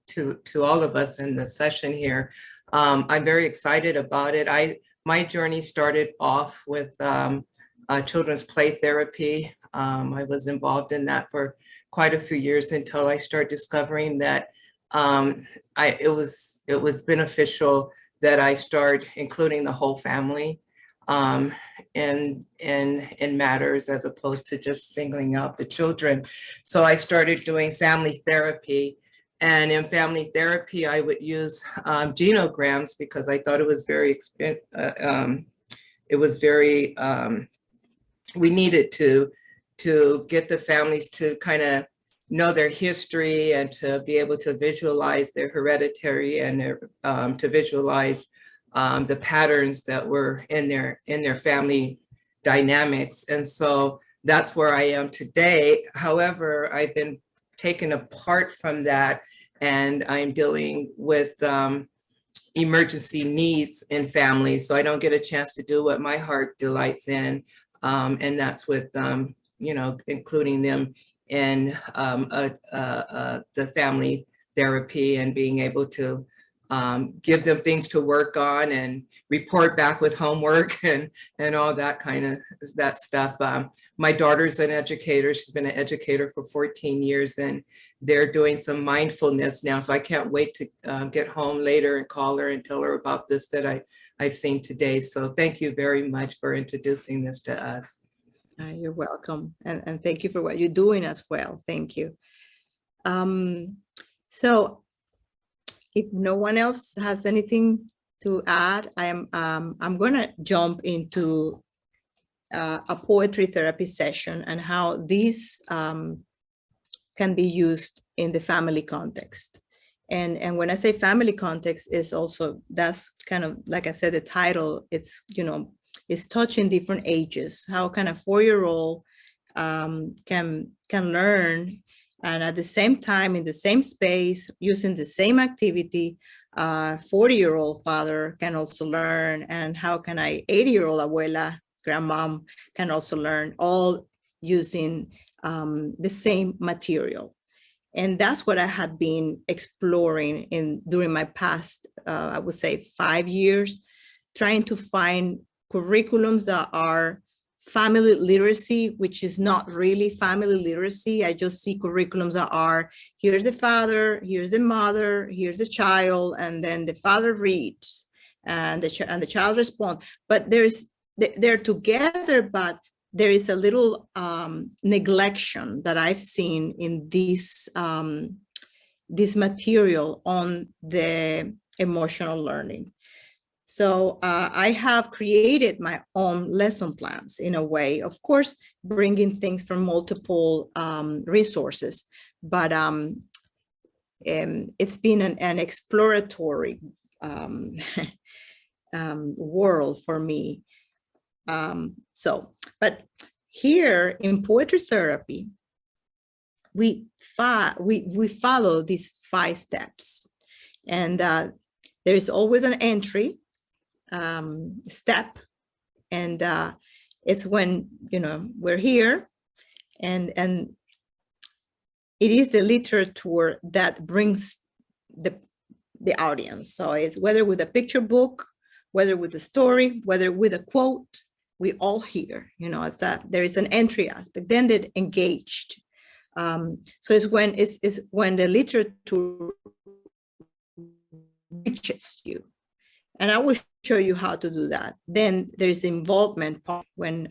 to all of us in the session here. I'm very excited about it. My journey started off with children's play therapy. I was involved in that for quite a few years until I started discovering that it was beneficial that I start including the whole family in matters as opposed to just singling out the children. So I started doing family therapy, and in family therapy I would use genograms because I thought it was very we needed to get the families to kind of know their history and to be able to visualize their hereditary and to visualize the patterns that were in their family dynamics. And so that's where I am today. However, I've been taken apart from that, and I'm dealing with emergency needs in families. So I don't get a chance to do what my heart delights in. And that's with, including them in the family therapy and being able to give them things to work on and report back with homework and all that kind of that stuff. My daughter's an educator. She's been an educator for 14 years, and they're doing some mindfulness now. So I can't wait to get home later and call her and tell her about this that I've seen today. So thank you very much for introducing this to us. You're welcome. And thank you for what you're doing as well. Thank you. So if no one else has anything to add, I'm going to jump into a poetry therapy session and how this can be used in the family context. And when I say family context, is also, that's kind of, like I said, the title, it's, is touching different ages. How can a 4-year-old can learn, and at the same time, in the same space, using the same activity, 40-year-old father can also learn, and how can I 80-year-old abuela, grandmom, can also learn, all using the same material. And that's what I had been exploring during my past, I would say 5 years, trying to find curriculums that are family literacy, which is not really family literacy. I just see curriculums that are, here's the father, here's the mother, here's the child, and then the father reads and the child responds. But they're together, but there is a little neglection that I've seen in this material on the emotional learning. So I have created my own lesson plans in a way, of course, bringing things from multiple resources, but it's been an exploratory world for me. But here in poetry therapy, we follow these 5 steps, and there is always an entry step, and it's when we're here, and it is the literature that brings the audience. So it's whether with a picture book, whether with a story, whether with a quote, we all hear, there is an entry aspect, then they're engaged. So it's when the literature reaches you. And I will show you how to do that. Then there's the involvement part, when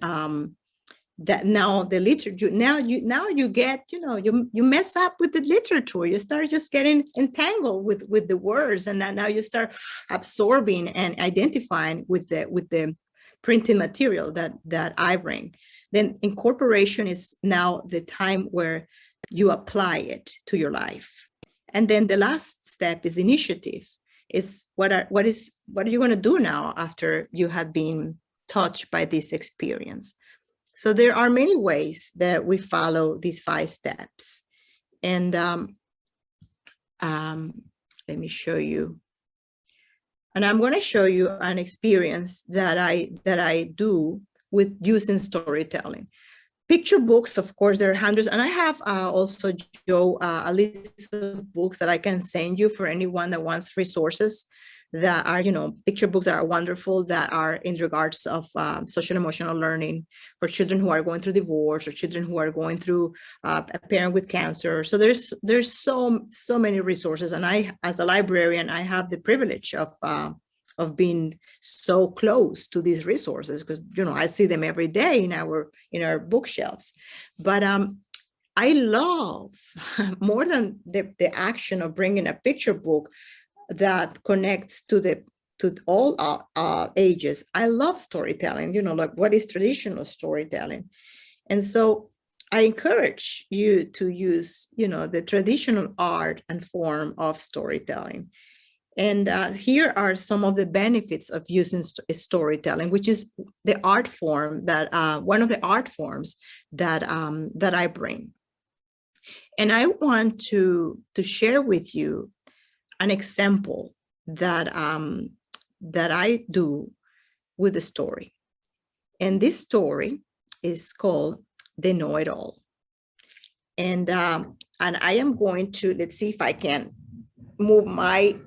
that now the literature, now you get, you mess up with the literature. You start just getting entangled with the words, and now you start absorbing and identifying with the printed material that I bring. Then incorporation is now the time where you apply it to your life. And then the last step is initiative. Is what are you going to do now after you have been touched by this experience? So there are many ways that we follow these 5 steps. And let me show you. And I'm going to show you an experience that I do with using storytelling. Picture books, of course, there are hundreds. And I have also, Joe, a list of books that I can send you for anyone that wants resources that are, picture books that are wonderful, that are in regards of social emotional learning for children who are going through divorce, or children who are going through a parent with cancer. So there's so many resources. And I, as a librarian, I have the privilege of being so close to these resources, because I see them every day in our bookshelves. But I love, more than the action of bringing a picture book that connects to all ages, I love storytelling. Like, what is traditional storytelling? And so I encourage you to use the traditional art and form of storytelling. And here are some of the benefits of using storytelling, which is the art form that one of the art forms that I bring. And I want to share with you an example that I do with a story. And this story is called The Know-It-All. And I am going to, let's see if I can move my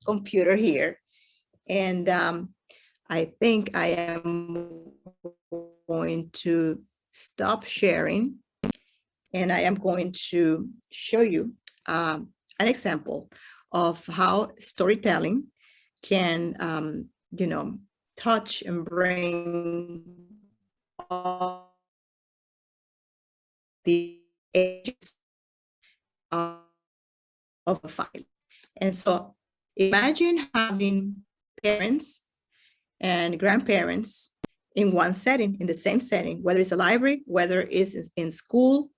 computer here. And I think I am going to stop sharing, and I am going to show you an example of how storytelling can, touch and bring all the ages of a file. And so imagine having parents and grandparents in one setting, in the same setting, whether it's a library, whether it's in school,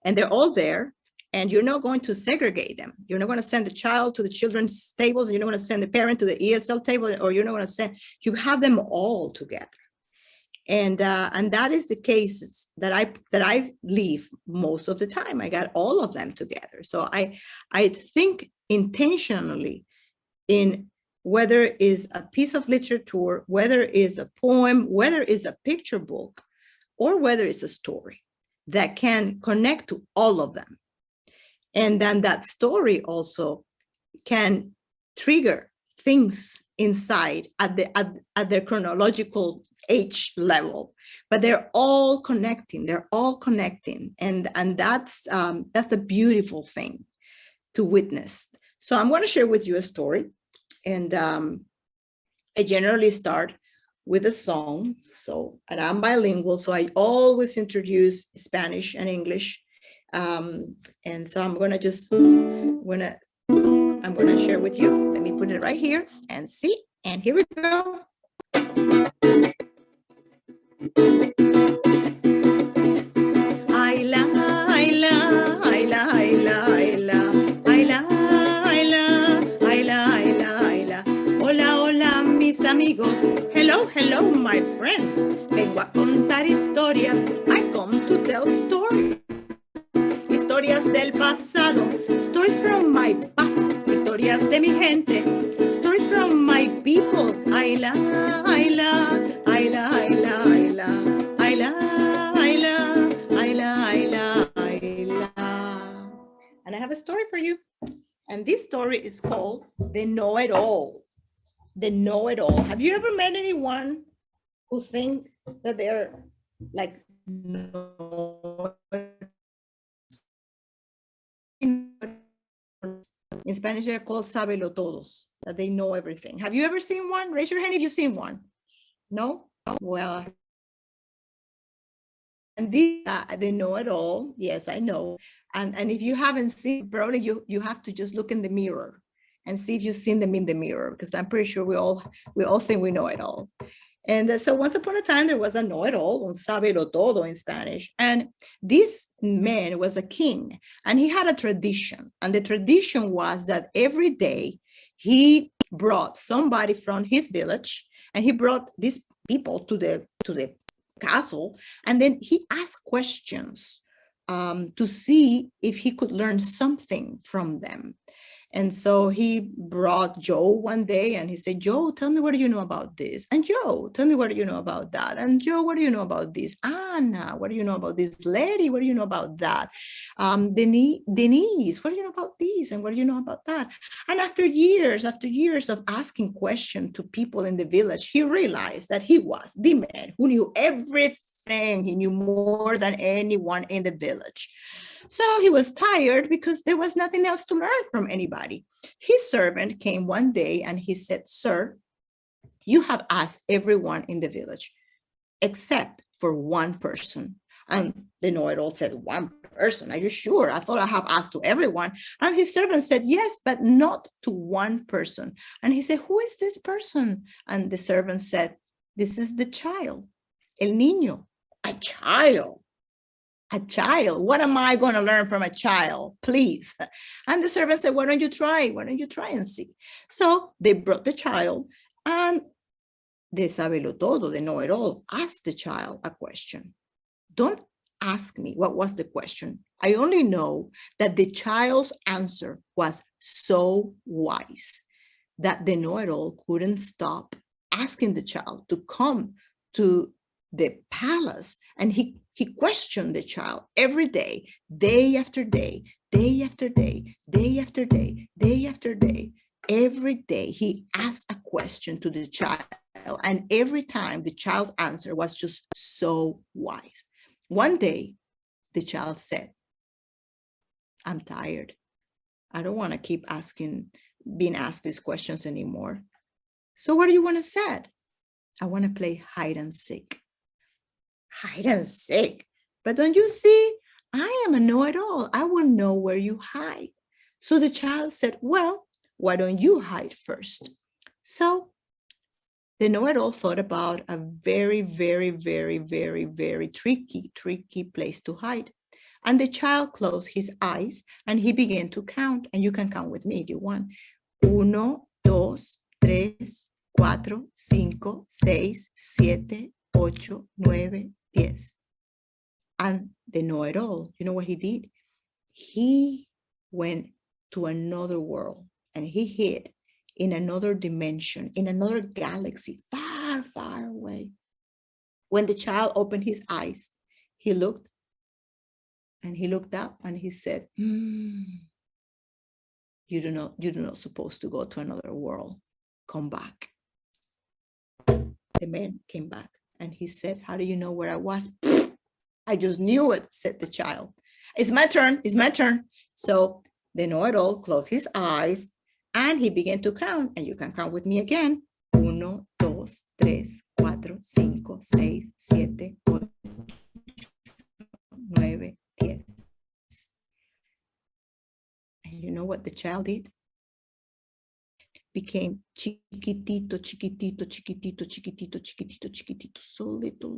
and they're all there, and you're not going to segregate them. You're not going to send the child to the children's tables, and you're not going to send the parent to the ESL table, or you're not going to send, you have them all together. And that is the case that I leave most of the time. I got all of them together. So I think intentionally in whether it is a piece of literature, whether it is a poem, whether it is a picture book, or whether it's a story that can connect to all of them. And then that story also can trigger things inside at the chronological age level, but they're all connecting. And that's a beautiful thing to witness. So I'm going to share with you a story, and I generally start with a song. And I'm bilingual, so I always introduce Spanish and English. And so I'm going to share with you. Let me put it right here and see. And here we go. Hola, hola, mis amigos. Hello, hello, my friends. Vengo a contar historias. I come to tell stories. Historias del pasado. Stories from my past. Historias de mi gente. Stories from my people. Ayla, Ayla, Ayla, Ayla, Ayla, Ayla, Ayla, Ayla, Ayla, Ayla. And I have a story for you. And this story is called The Know-It-All. The Know-It-All. Have you ever met anyone who think that they're like in Spanish, they're called sabelotodos, that they know everything. Have you ever seen one? Raise your hand if you've seen one. No? Well, and they know it all. Yes, I know. And if you haven't seen, probably you have to just look in the mirror and see if you've seen them in the mirror, because I'm pretty sure we all think we know it all. And so once upon a time, there was a know-it-all, un sabelotodo in Spanish. And this man was a king, and he had a tradition. And the tradition was that every day he brought somebody from his village, and he brought these people to the castle, and then he asked questions to see if he could learn something from them. And so he brought Joe one day and he said, Joe, tell me, what do you know about this? And Joe, tell me, what do you know about that? And Joe, what do you know about this? Anna, what do you know about this? Lady, what do you know about that? Denise, what do you know about this? And what do you know about that? And after years of asking questions to people in the village, he realized that he was the man who knew everything. He knew more than anyone in the village. So he was tired because there was nothing else to learn from anybody. His servant came one day and he said, Sir, you have asked everyone in the village except for one person. And the know-it-all said, one person? Are you sure? I thought I have asked to everyone. And his servant said, yes, but not to one person. And he said, who is this person? And the servant said, this is the child, el niño. A child. A child. What am I going to learn from a child? Please. And the servant said, why don't you try? Why don't you try and see? So they brought the child, and the sabelotodo, the know-it-all, asked the child a question. Don't ask me what was the question. I only know that the child's answer was so wise that the know-it-all couldn't stop asking the child to come to the palace, and he questioned the child every day, day after day, day after day, day after day, day after day. Every day he asked a question to the child, and every time the child's answer was just so wise. One day the child said, I'm tired. I don't want to keep being asked these questions anymore. So what do you want to say? I want to play hide and seek. Hide and seek. But don't you see, I am a know-it-all. I will know where you hide. So the child said, well, why don't you hide first? So the know-it-all thought about a very, very, very, very, very tricky place to hide. And the child closed his eyes and he began to count. And you can count with me if you want. 1, 2, 3, 4, 5, 6, 7, 8, 9, 10. And the know-it-all, you know what he did? He went to another world and he hid in another dimension, in another galaxy, far, far away. When the child opened his eyes, he looked and he looked up and he said, you're not supposed to go to another world. Come back. The man came back and he said, how do you know where I was? I just knew it, said the child. It's my turn. It's my turn. So the know-it-all closed his eyes and he began to count. And you can count with me again. 1, 2, 3, 4, 5, 6, 7, 8, 9, 10. And you know what the child did? Became chiquitito, chiquitito, chiquitito, chiquitito, chiquitito, chiquitito, so little,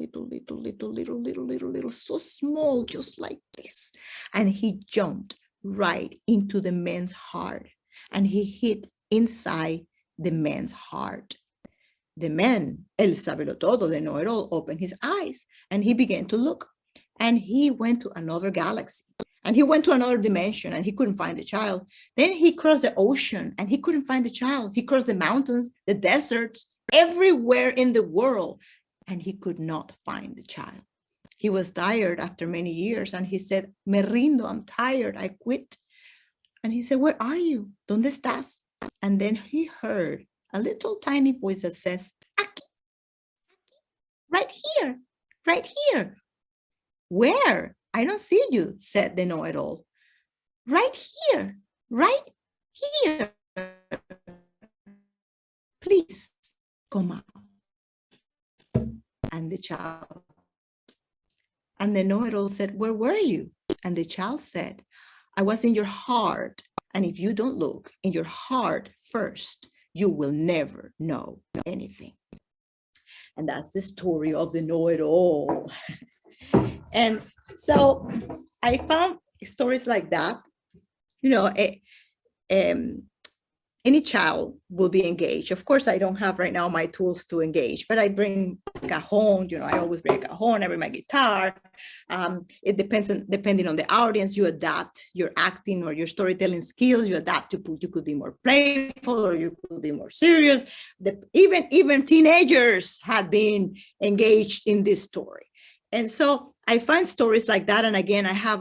so small, just like this. And he jumped right into the man's heart and he hid inside the man's heart. the man, el sabelotodo, the know-it-all, opened his eyes and he began to look. And he went to another galaxy. And he went to another dimension and he couldn't find the child. Then he crossed the ocean and he couldn't find the child. He crossed the mountains, the deserts, everywhere in the world, and he could not find the child. He was tired after many years and he said, me rindo, I'm tired, I quit. And he said, where are you? ¿Dónde estás? And then he heard a little tiny voice that says, aquí, right here, right here. Where? I don't see you, said the know-it-all. Right here, right here. Please come out. And the child, and the know-it-all said, where were you? And the child said, I was in your heart. And if you don't look in your heart first, you will never know anything. And that's the story of the know-it-all. And so I found stories like that. You know, any child will be engaged. Of course, I don't have right now my tools to engage, but I bring a cajon. You know, I always bring a cajon. I bring my guitar. It depends on, depending on the audience, you adapt your acting or your storytelling skills. You adapt to, you could be more playful or you could be more serious. Even teenagers have been engaged in this story. And so I find stories like that. And again, I have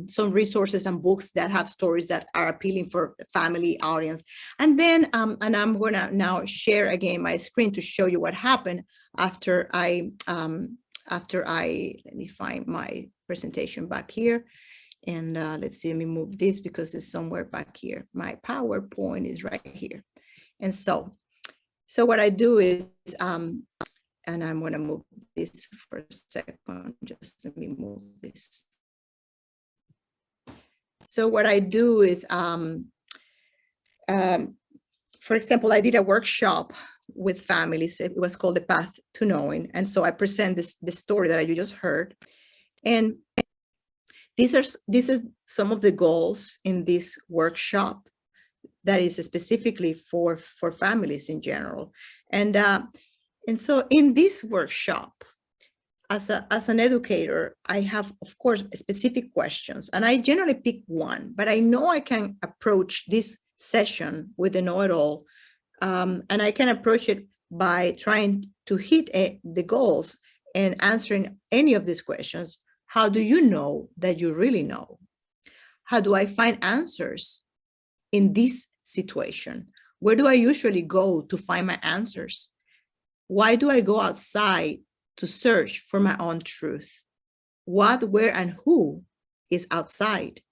some resources and books that have stories that are appealing for the family audience. And then, and I'm gonna now share again my screen to show you what happened after I, let me find my presentation back here. And let's see, let me move this because it's somewhere back here. My PowerPoint is right here. And so what I do is, and I'm going to move this for a second, just let me move this. So what I do is, for example, I did a workshop with families. It was called The Path to Knowing. And so I present the story that you just heard. And this is some of the goals in this workshop that is specifically for families in general. And so in this workshop, as an educator, I have, of course, specific questions, and I generally pick one, but I know I can approach this session with the know-it-all, and I can approach it by trying to hit the goals and answering any of these questions. How do you know that you really know? How do I find answers in this situation? Where do I usually go to find my answers? Why do I go outside to search for my own truth? What, where, and who is outside?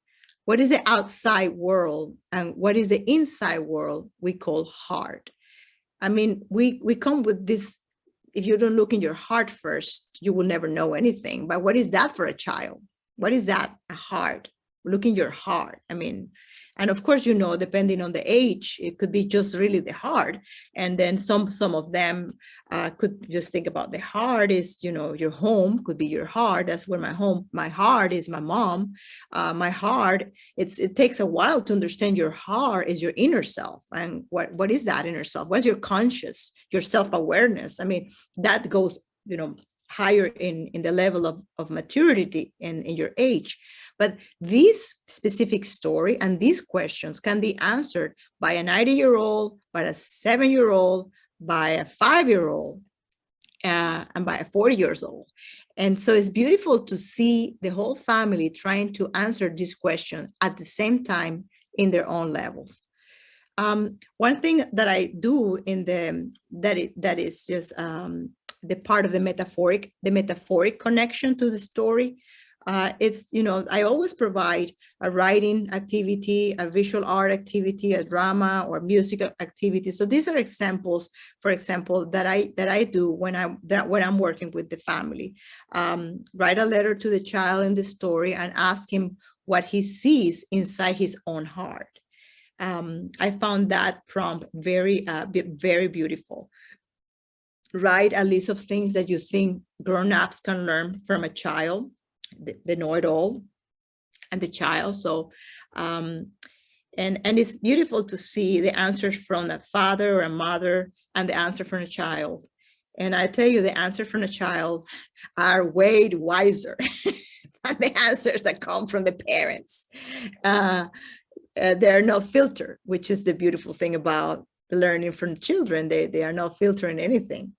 What is the outside world and what is the inside world we call heart? I mean, we come with this, if you don't look in your heart first, you will never know anything. But what is that for a child? What is that, a heart? Look in your heart. I mean, and of course, you know, depending on the age, it could be just really the heart. And then some of them could just think about the heart is, you know, your home could be your heart. That's where my heart is my mom. My heart, it takes a while to understand your heart is your inner self. And what is that inner self? What's your conscious, your self-awareness? I mean, that goes, you know, higher in the level of maturity in your age. But this specific story and these questions can be answered by a 90-year-old, by a 7-year-old, by a 5-year-old, and by a 40 years old. And so it's beautiful to see the whole family trying to answer this question at the same time in their own levels. One thing that I do in that is just the part of the metaphoric connection to the story. It's, you know, I always provide a writing activity, a visual art activity, a drama or music activity. So these are examples, for example, that I do when I'm working with the family. Write a letter to the child in the story and ask him what he sees inside his own heart. I found that prompt very, very beautiful. Write a list of things that you think grown-ups can learn from a child, the know-it-all and the child. So, and And it's beautiful to see the answers from a father or a mother and the answer from a child. And I tell you, the answer from a child are way wiser than the answers that come from the parents. They're not filtered, which is the beautiful thing about learning from children. They are not filtering anything.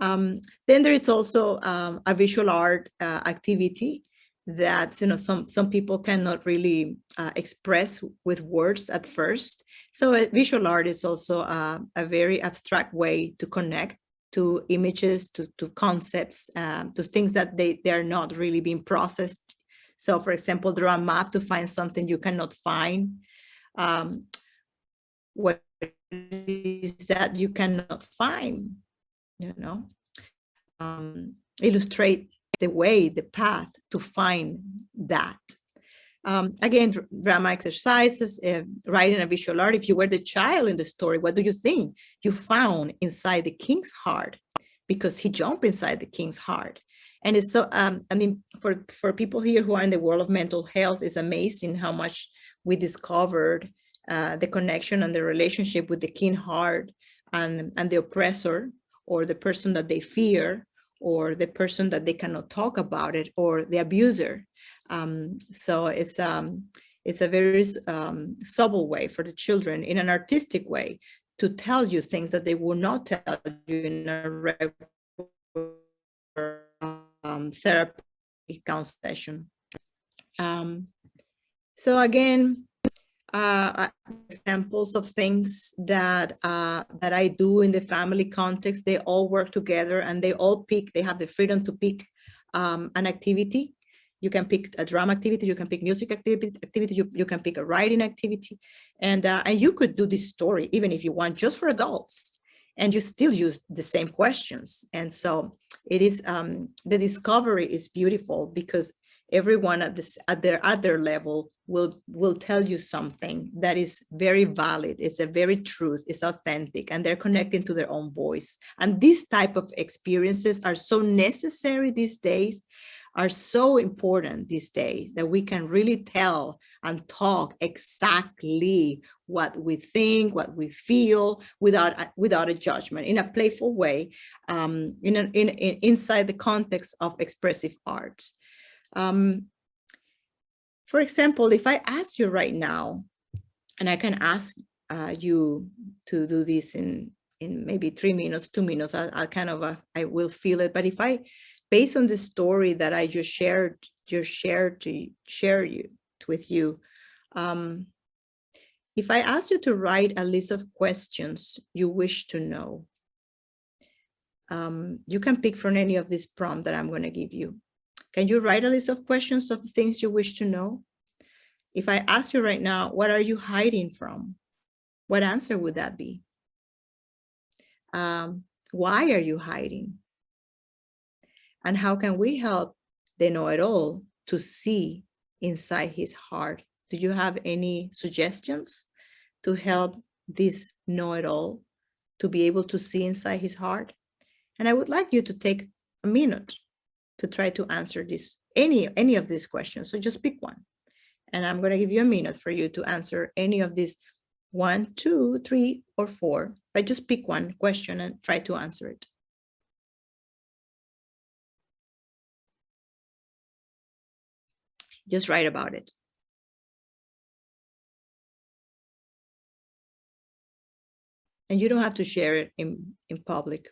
Then there is also a visual art activity that some people cannot really express with words at first. So visual art is also a very abstract way to connect to images, to concepts, to things that they are not really being processed. So for example, draw a map to find something you cannot find. What is that you cannot find, illustrate the way, the path to find that. Again, drama exercises, writing a visual art. If you were the child in the story, what do you think you found inside the king's heart? Because he jumped inside the king's heart. And it's so, I mean, for people here who are in the world of mental health, it's amazing how much we discovered the connection and the relationship with the king heart and the oppressor, or the person that they fear, or the person that they cannot talk about it, or the abuser. So it's a very subtle way for the children, in an artistic way, to tell you things that they will not tell you in a regular therapy counsel session. So again, examples of things that I do in the family context. They all work together, and they all pick. They have the freedom to pick an activity. You can pick a drama activity. You can pick music activity. You can pick a writing activity, and you could do this story even if you want, just for adults, and you still use the same questions. And so it is. The discovery is beautiful, because everyone at their level will tell you something that is very valid. It's a very truth. It's authentic, and they're connecting to their own voice. And these type of experiences are so necessary these days, are so important these days, that we can really tell and talk exactly what we think, what we feel, without a judgment, in a playful way, inside the context of expressive arts. For example, if I ask you right now, and I can ask you to do this in maybe 3 minutes, 2 minutes, I'll kind of I will feel it. But if I, based on the story that I just shared with you, if I ask you to write a list of questions you wish to know, you can pick from any of this prompt that I'm going to give you. Can you write a list of questions of things you wish to know? If I ask you right now, what are you hiding from? What answer would that be? Why are you hiding? And how can we help the know-it-all to see inside his heart? Do you have any suggestions to help this know-it-all to be able to see inside his heart? And I would like you to take a minute to try to answer this, any of these questions. So just pick one. And I'm going to give you a minute for you to answer any of these 1, 2, 3, or 4. But just pick one question and try to answer it. Just write about it. And you don't have to share it in public.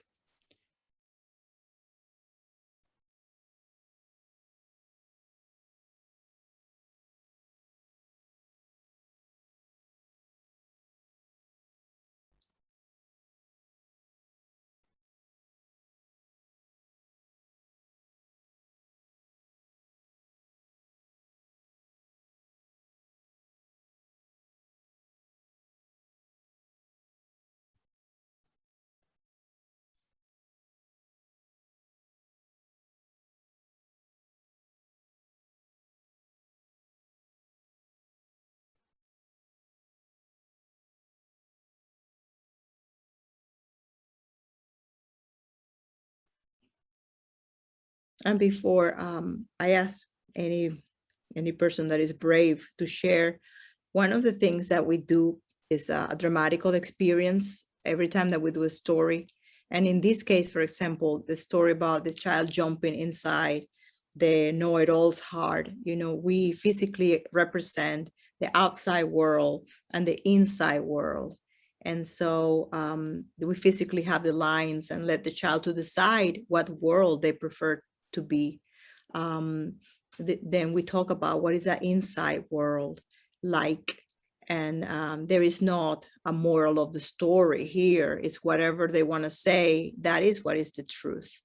And before I ask any person that is brave to share one of the things that we do is a dramatical experience every time that we do a story. And in this case, for example, the story about this child jumping inside the know-it-all's heart, we physically represent the outside world and the inside world. And so we physically have the lines and let the child to decide what world they prefer to be. Then we talk about what is that inside world like. And there is not a moral of the story here. It's whatever they want to say, that is what is the truth.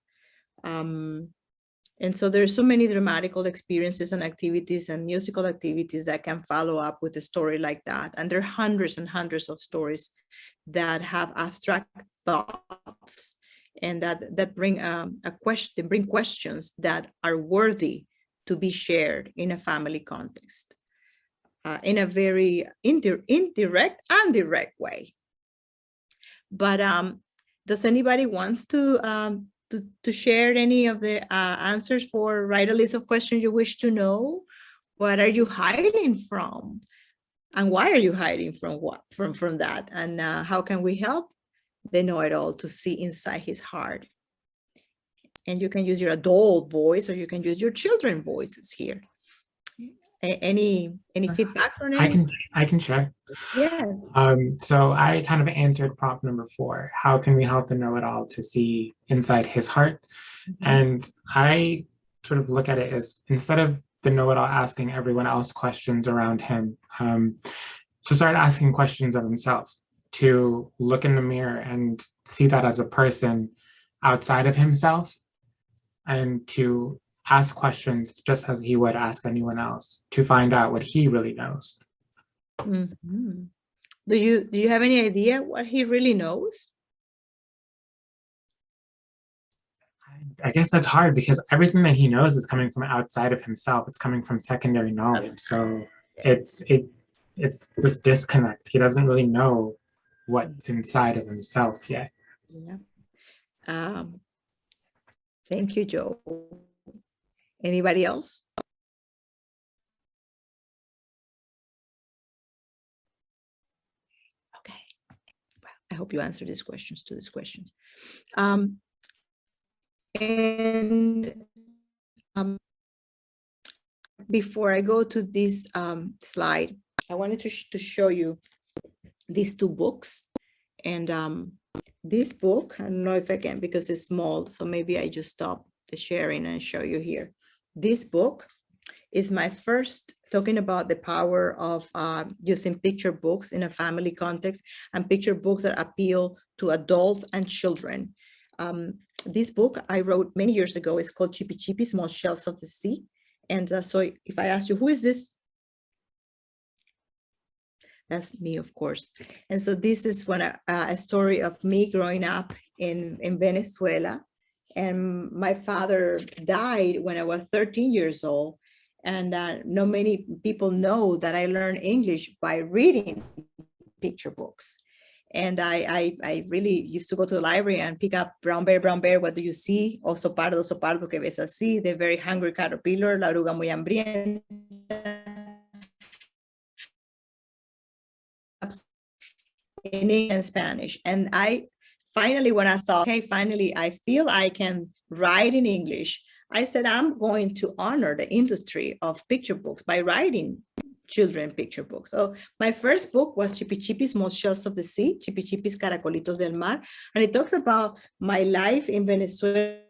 And so there's so many dramatical experiences and activities and musical activities that can follow up with a story like that. And there are hundreds and hundreds of stories that have abstract thoughts and that bring bring questions that are worthy to be shared in a family context, in a very indirect and direct way. But does anybody wants to share any of the answers for write a list of questions you wish to know? What are you hiding from? And why are you hiding from that? And how can we help the know-it-all to see inside his heart? And you can use your adult voice, or you can use your children's voices here. Any feedback from anyone? I can share. Yeah. So I kind of answered prompt number 4. How can we help the know-it-all to see inside his heart? Mm-hmm. And I sort of look at it as, instead of the know-it-all asking everyone else questions around him, to start asking questions of himself, to look in the mirror and see that as a person outside of himself, and to ask questions just as he would ask anyone else, to find out what he really knows. Mm-hmm. Do you have any idea what he really knows? I guess that's hard, because everything that he knows is coming from outside of himself. It's coming from secondary knowledge. So it's this disconnect. He doesn't really know what's inside of himself yet. Yeah. Thank you, Joe. Anybody else? Okay. Well, I hope you answered these questions. Before I go to this slide, I wanted to show you these 2 books. And this book, I don't know if I can because it's small, so maybe I just stop the sharing and show you here. This book is my first talking about the power of using picture books in a family context, and picture books that appeal to adults and children. This book I wrote many years ago. It's called Chippy Chippy, Small Shells of the Sea. And so if I ask you, who is this? That's me, of course. And so this is a story of me growing up in Venezuela. And my father died when I was 13 years old. And not many people know that I learned English by reading picture books. And I really used to go to the library and pick up Brown Bear, what do you see? Oso pardo, que ves así, The Very Hungry Caterpillar, La Oruga Muy Hambrienta. In English and Spanish. And I finally, when I thought, okay, finally, I feel I can write in English, I said, I'm going to honor the industry of picture books by writing children picture books. So my first book was Chippy Chippy, Small Shells of the Sea, Chippy Chippy's Caracolitos del Mar. And it talks about my life in Venezuela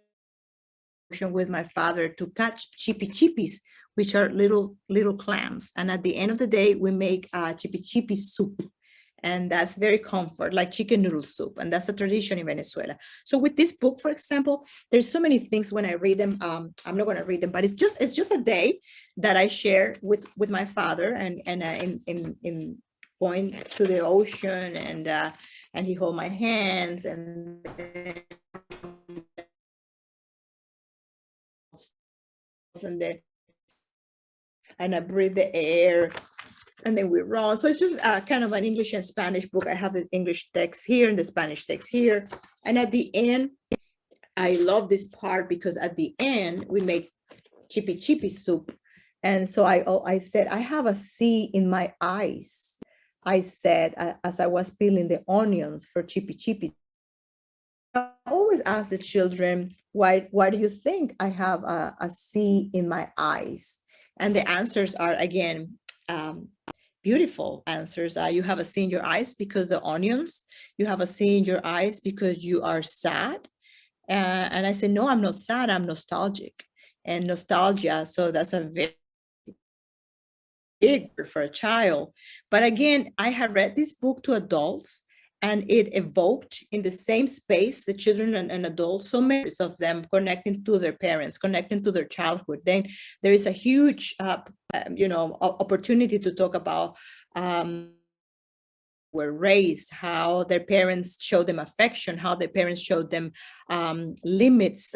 with my father to catch chippy chippies, which are little clams. And at the end of the day, we make chippy chippy soup. And that's very comfort, like chicken noodle soup. And that's a tradition in Venezuela. So with this book, for example, there's so many things when I read them. I'm not going to read them, but it's just a day that I share with my father, and in going to the ocean, and he hold my hands, and I breathe the air. And then we run. So it's just kind of an English and Spanish book. I have the English text here and the Spanish text here. And at the end, I love this part because at the end, we make chippy chippy soup. And so I said, I have a sea in my eyes. I said, as I was peeling the onions for Chippy Chippy. I always ask the children, why do you think I have a sea in my eyes? And the answers are, again, beautiful answers. You have a sea in your eyes because the onions. You have a sea in your eyes because you are sad. And I said, no, I'm not sad, I'm nostalgic. And nostalgia, so that's a very big word for a child. But again, I have read this book to adults, and it evoked in the same space, the children and adults, so many of them connecting to their parents, connecting to their childhood. Then there is a huge, opportunity to talk about were raised, how their parents showed them affection, how their parents showed them limits,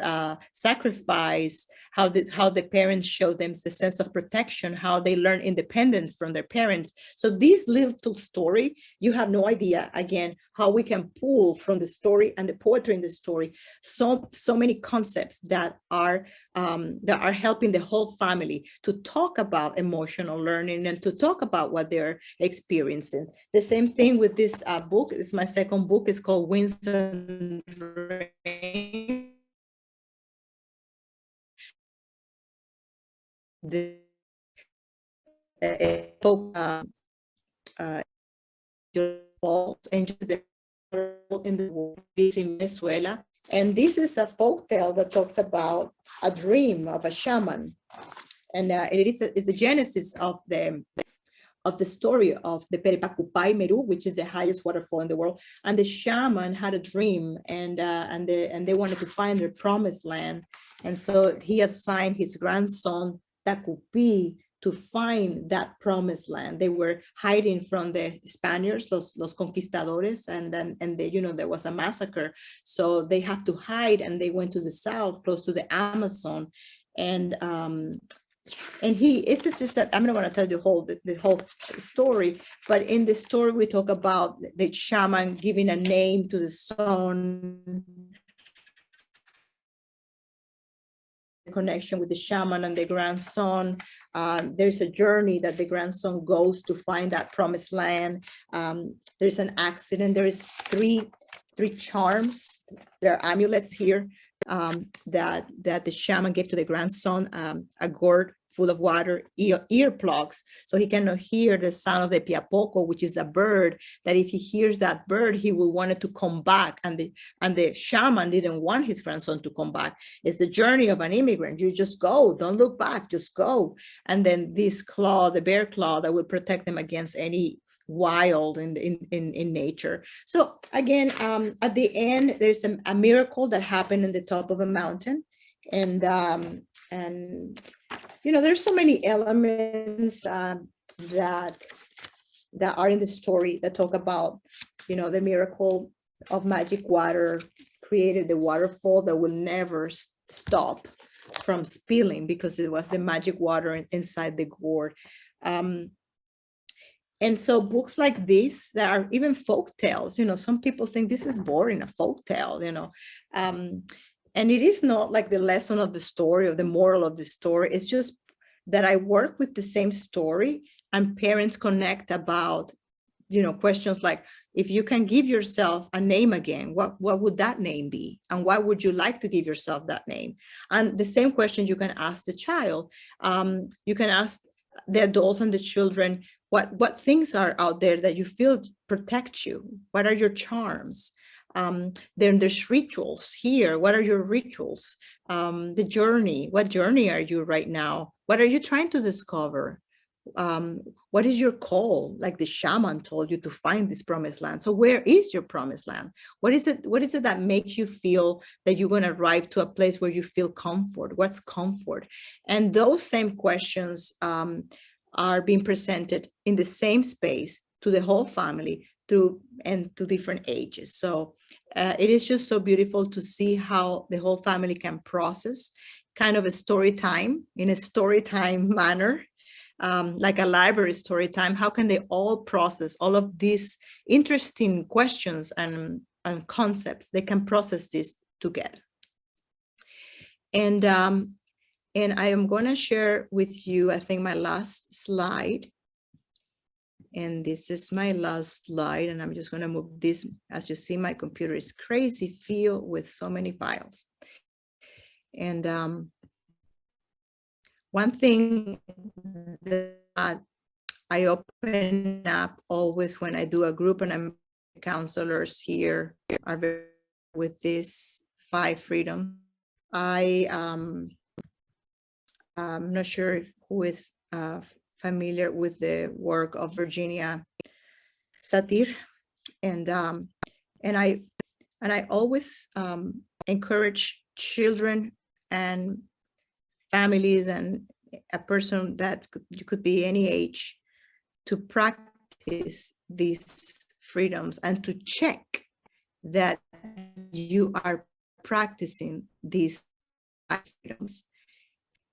sacrifice, how the parents showed them the sense of protection, how they learn independence from their parents. So this little story, you have no idea, again, how we can pull from the story and the poetry in the story so many concepts that are helping the whole family to talk about emotional learning and to talk about what they're experiencing. The same thing with this book. This is my second book. It's called Winds and Rain. Falls and in the world is in Venezuela. And this is a folk tale that talks about a dream of a shaman. And it is the genesis of the story of the Peripacupay Meru, which is the highest waterfall in the world. And the shaman had a dream, and they wanted to find their promised land. And so he assigned his grandson Tacupi to find that promised land. They were hiding from the Spaniards, los conquistadores, and there was a massacre. So they have to hide, and they went to the south, close to the Amazon. And it's just that I'm not going to tell the whole story, but in the story we talk about the shaman giving a name to the son, connection with the shaman and the grandson. There's a journey that the grandson goes to find that promised land. There's an accident. There is three charms. There are amulets here that the shaman gave to the grandson, a gourd full of water, ear plugs, so he cannot hear the sound of the piapoco, which is a bird, that if he hears that bird, he will want it to come back. And the shaman didn't want his grandson to come back. It's the journey of an immigrant. You just go, don't look back, just go. And then this claw, the bear claw, that will protect them against any wild in nature. So again, at the end, there's a miracle that happened in the top of a mountain. And there's so many elements that are in the story that talk about, the miracle of magic water created the waterfall that will never stop from spilling because it was the magic water inside the gourd. And so books like this, that are even folk tales, some people think this is boring, a folk tale, and it is not like the lesson of the story or the moral of the story. It's just that I work with the same story, and parents connect about, questions like, if you can give yourself a name again, what would that name be? And why would you like to give yourself that name? And the same question you can ask the child. You can ask the adults and the children, what things are out there that you feel protect you? What are your charms? Then there's rituals here. What are your rituals? The journey. What journey are you right now? What are you trying to discover? What is your call? Like the shaman told you to find this promised land. So where is your promised land? What is it that makes you feel that you're going to arrive to a place where you feel comfort? What's comfort? And those same questions are being presented in the same space to the whole family to different ages. So it is just so beautiful to see how the whole family can process kind of a story time in a story time manner, like a library story time. How can they all process all of these interesting questions and concepts? They can process this together. And And I am going to share with you, I think, my last slide. And this is my last slide. And I'm just going to move this. As you see, my computer is crazy filled with so many files. And one thing that I open up always when I do a group, and I'm counselors here are very with these 5 freedoms. I'm not sure who is familiar with the work of Virginia Satir, and I always encourage children and families and a person that could be any age to practice these freedoms and to check that you are practicing these freedoms.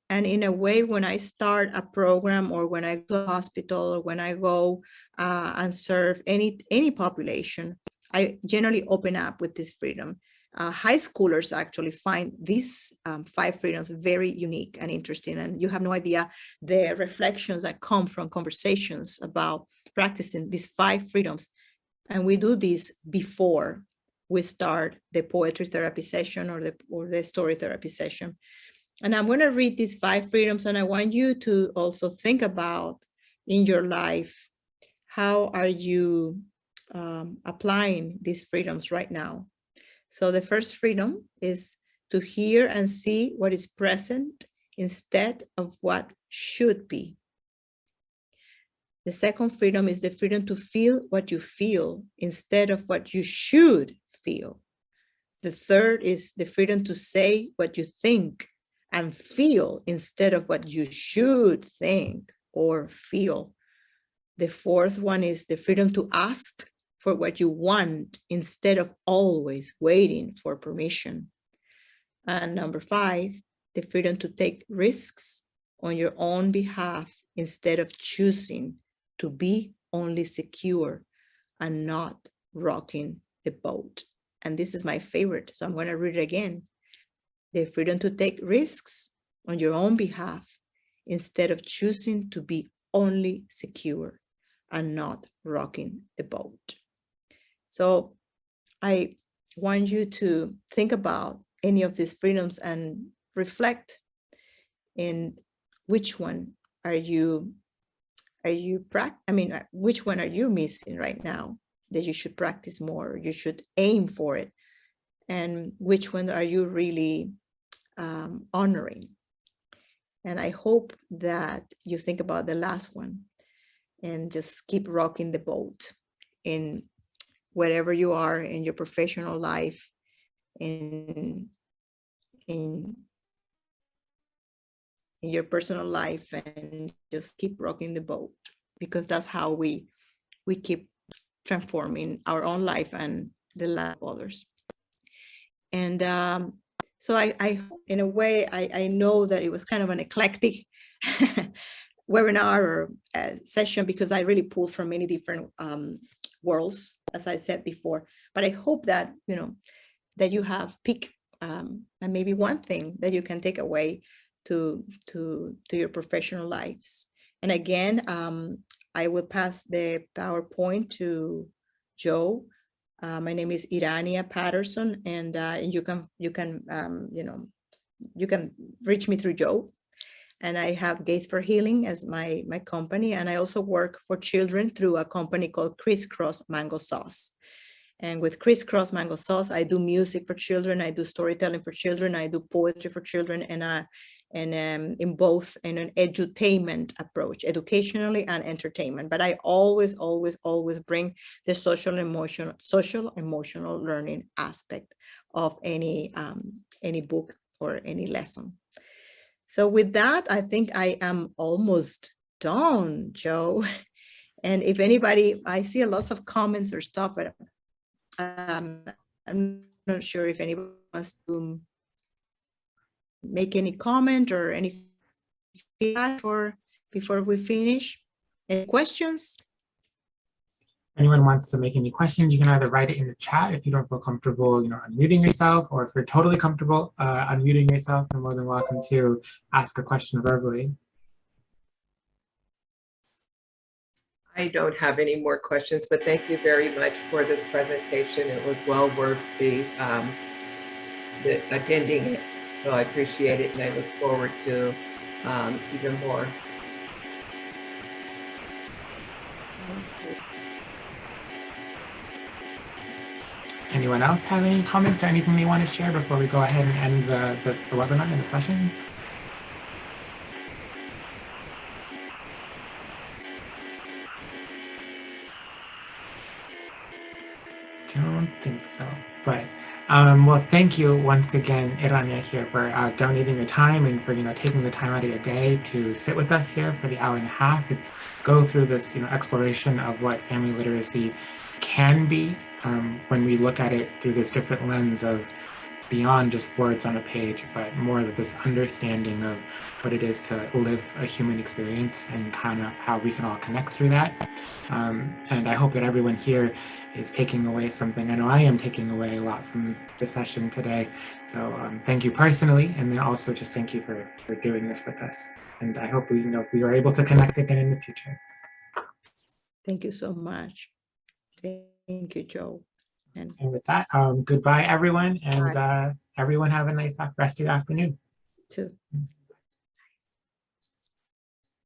And in a way, when I start a program, or when I go to a hospital, or when I go and serve any population, I generally open up with this freedom. High schoolers actually find these 5 freedoms very unique and interesting, and you have no idea the reflections that come from conversations about practicing these 5 freedoms. And we do this before we start the poetry therapy session or the story therapy session. And I'm going to read these 5 freedoms, and I want you to also think about in your life, how are you applying these freedoms right now? So the first freedom is to hear and see what is present instead of what should be. The second freedom is the freedom to feel what you feel instead of what you should feel. The third is the freedom to say what you think and feel instead of what you should think or feel. The fourth one is the freedom to ask for what you want instead of always waiting for permission. And number 5, the freedom to take risks on your own behalf instead of choosing to be only secure and not rocking the boat. And this is my favorite, so I'm going to read it again. The freedom to take risks on your own behalf instead of choosing to be only secure and not rocking the boat. So I want you to think about any of these freedoms and reflect in which one which one are you missing right now that you should practice more, you should aim for it, and which one are you really honoring? And I hope that you think about the last one and just keep rocking the boat in wherever you are in your professional life, in your personal life, and just keep rocking the boat, because that's how we keep transforming our own life and the life of others. And so I in a way, I know that it was kind of an eclectic webinar or session, because I really pulled from many different worlds, as I said before. But I hope that, that you have picked and maybe one thing that you can take away to your professional lives. And again, I will pass the PowerPoint to Joe. My name is Irania Patterson, and you can reach me through Joe. And I have Gates for Healing as my company, and I also work for children through a company called Crisscross Mango Sauce. And with Crisscross Mango Sauce, I do music for children, I do storytelling for children, I do poetry for children, and in both in an edutainment approach, educationally and entertainment. But I always bring the social emotional learning aspect of any book or any lesson. So with that, I think I am almost done, Joe. And if anybody, I see lots of comments or stuff, but I'm not sure if anybody wants to make any comment or any feedback before we finish. Any questions? anyone wants to make any questions, you can either write it in the chat if you don't feel comfortable, unmuting yourself, or if you're totally comfortable unmuting yourself, you're more than welcome to ask a question verbally. I don't have any more questions, but thank you very much for this presentation. It was well worth the attending it. So I appreciate it, and I look forward to even more. Anyone else have any comments or anything they want to share before we go ahead and end the webinar and the session? Don't think so, but well, thank you once again, Irania, here for donating your time and for taking the time out of your day to sit with us here for the hour and a half and go through this exploration of what family literacy can be when we look at it through this different lens of beyond just words on a page, but more of this understanding of what it is to live a human experience and kind of how we can all connect through that. And I hope that everyone here is taking away something. I know I am taking away a lot from the session today. So thank you personally, and then also just thank you for doing this with us. And I hope we are able to connect again in the future. Thank you so much. Thank you, Joe. And with that, goodbye, everyone, and everyone have a nice rest of your afternoon. Too.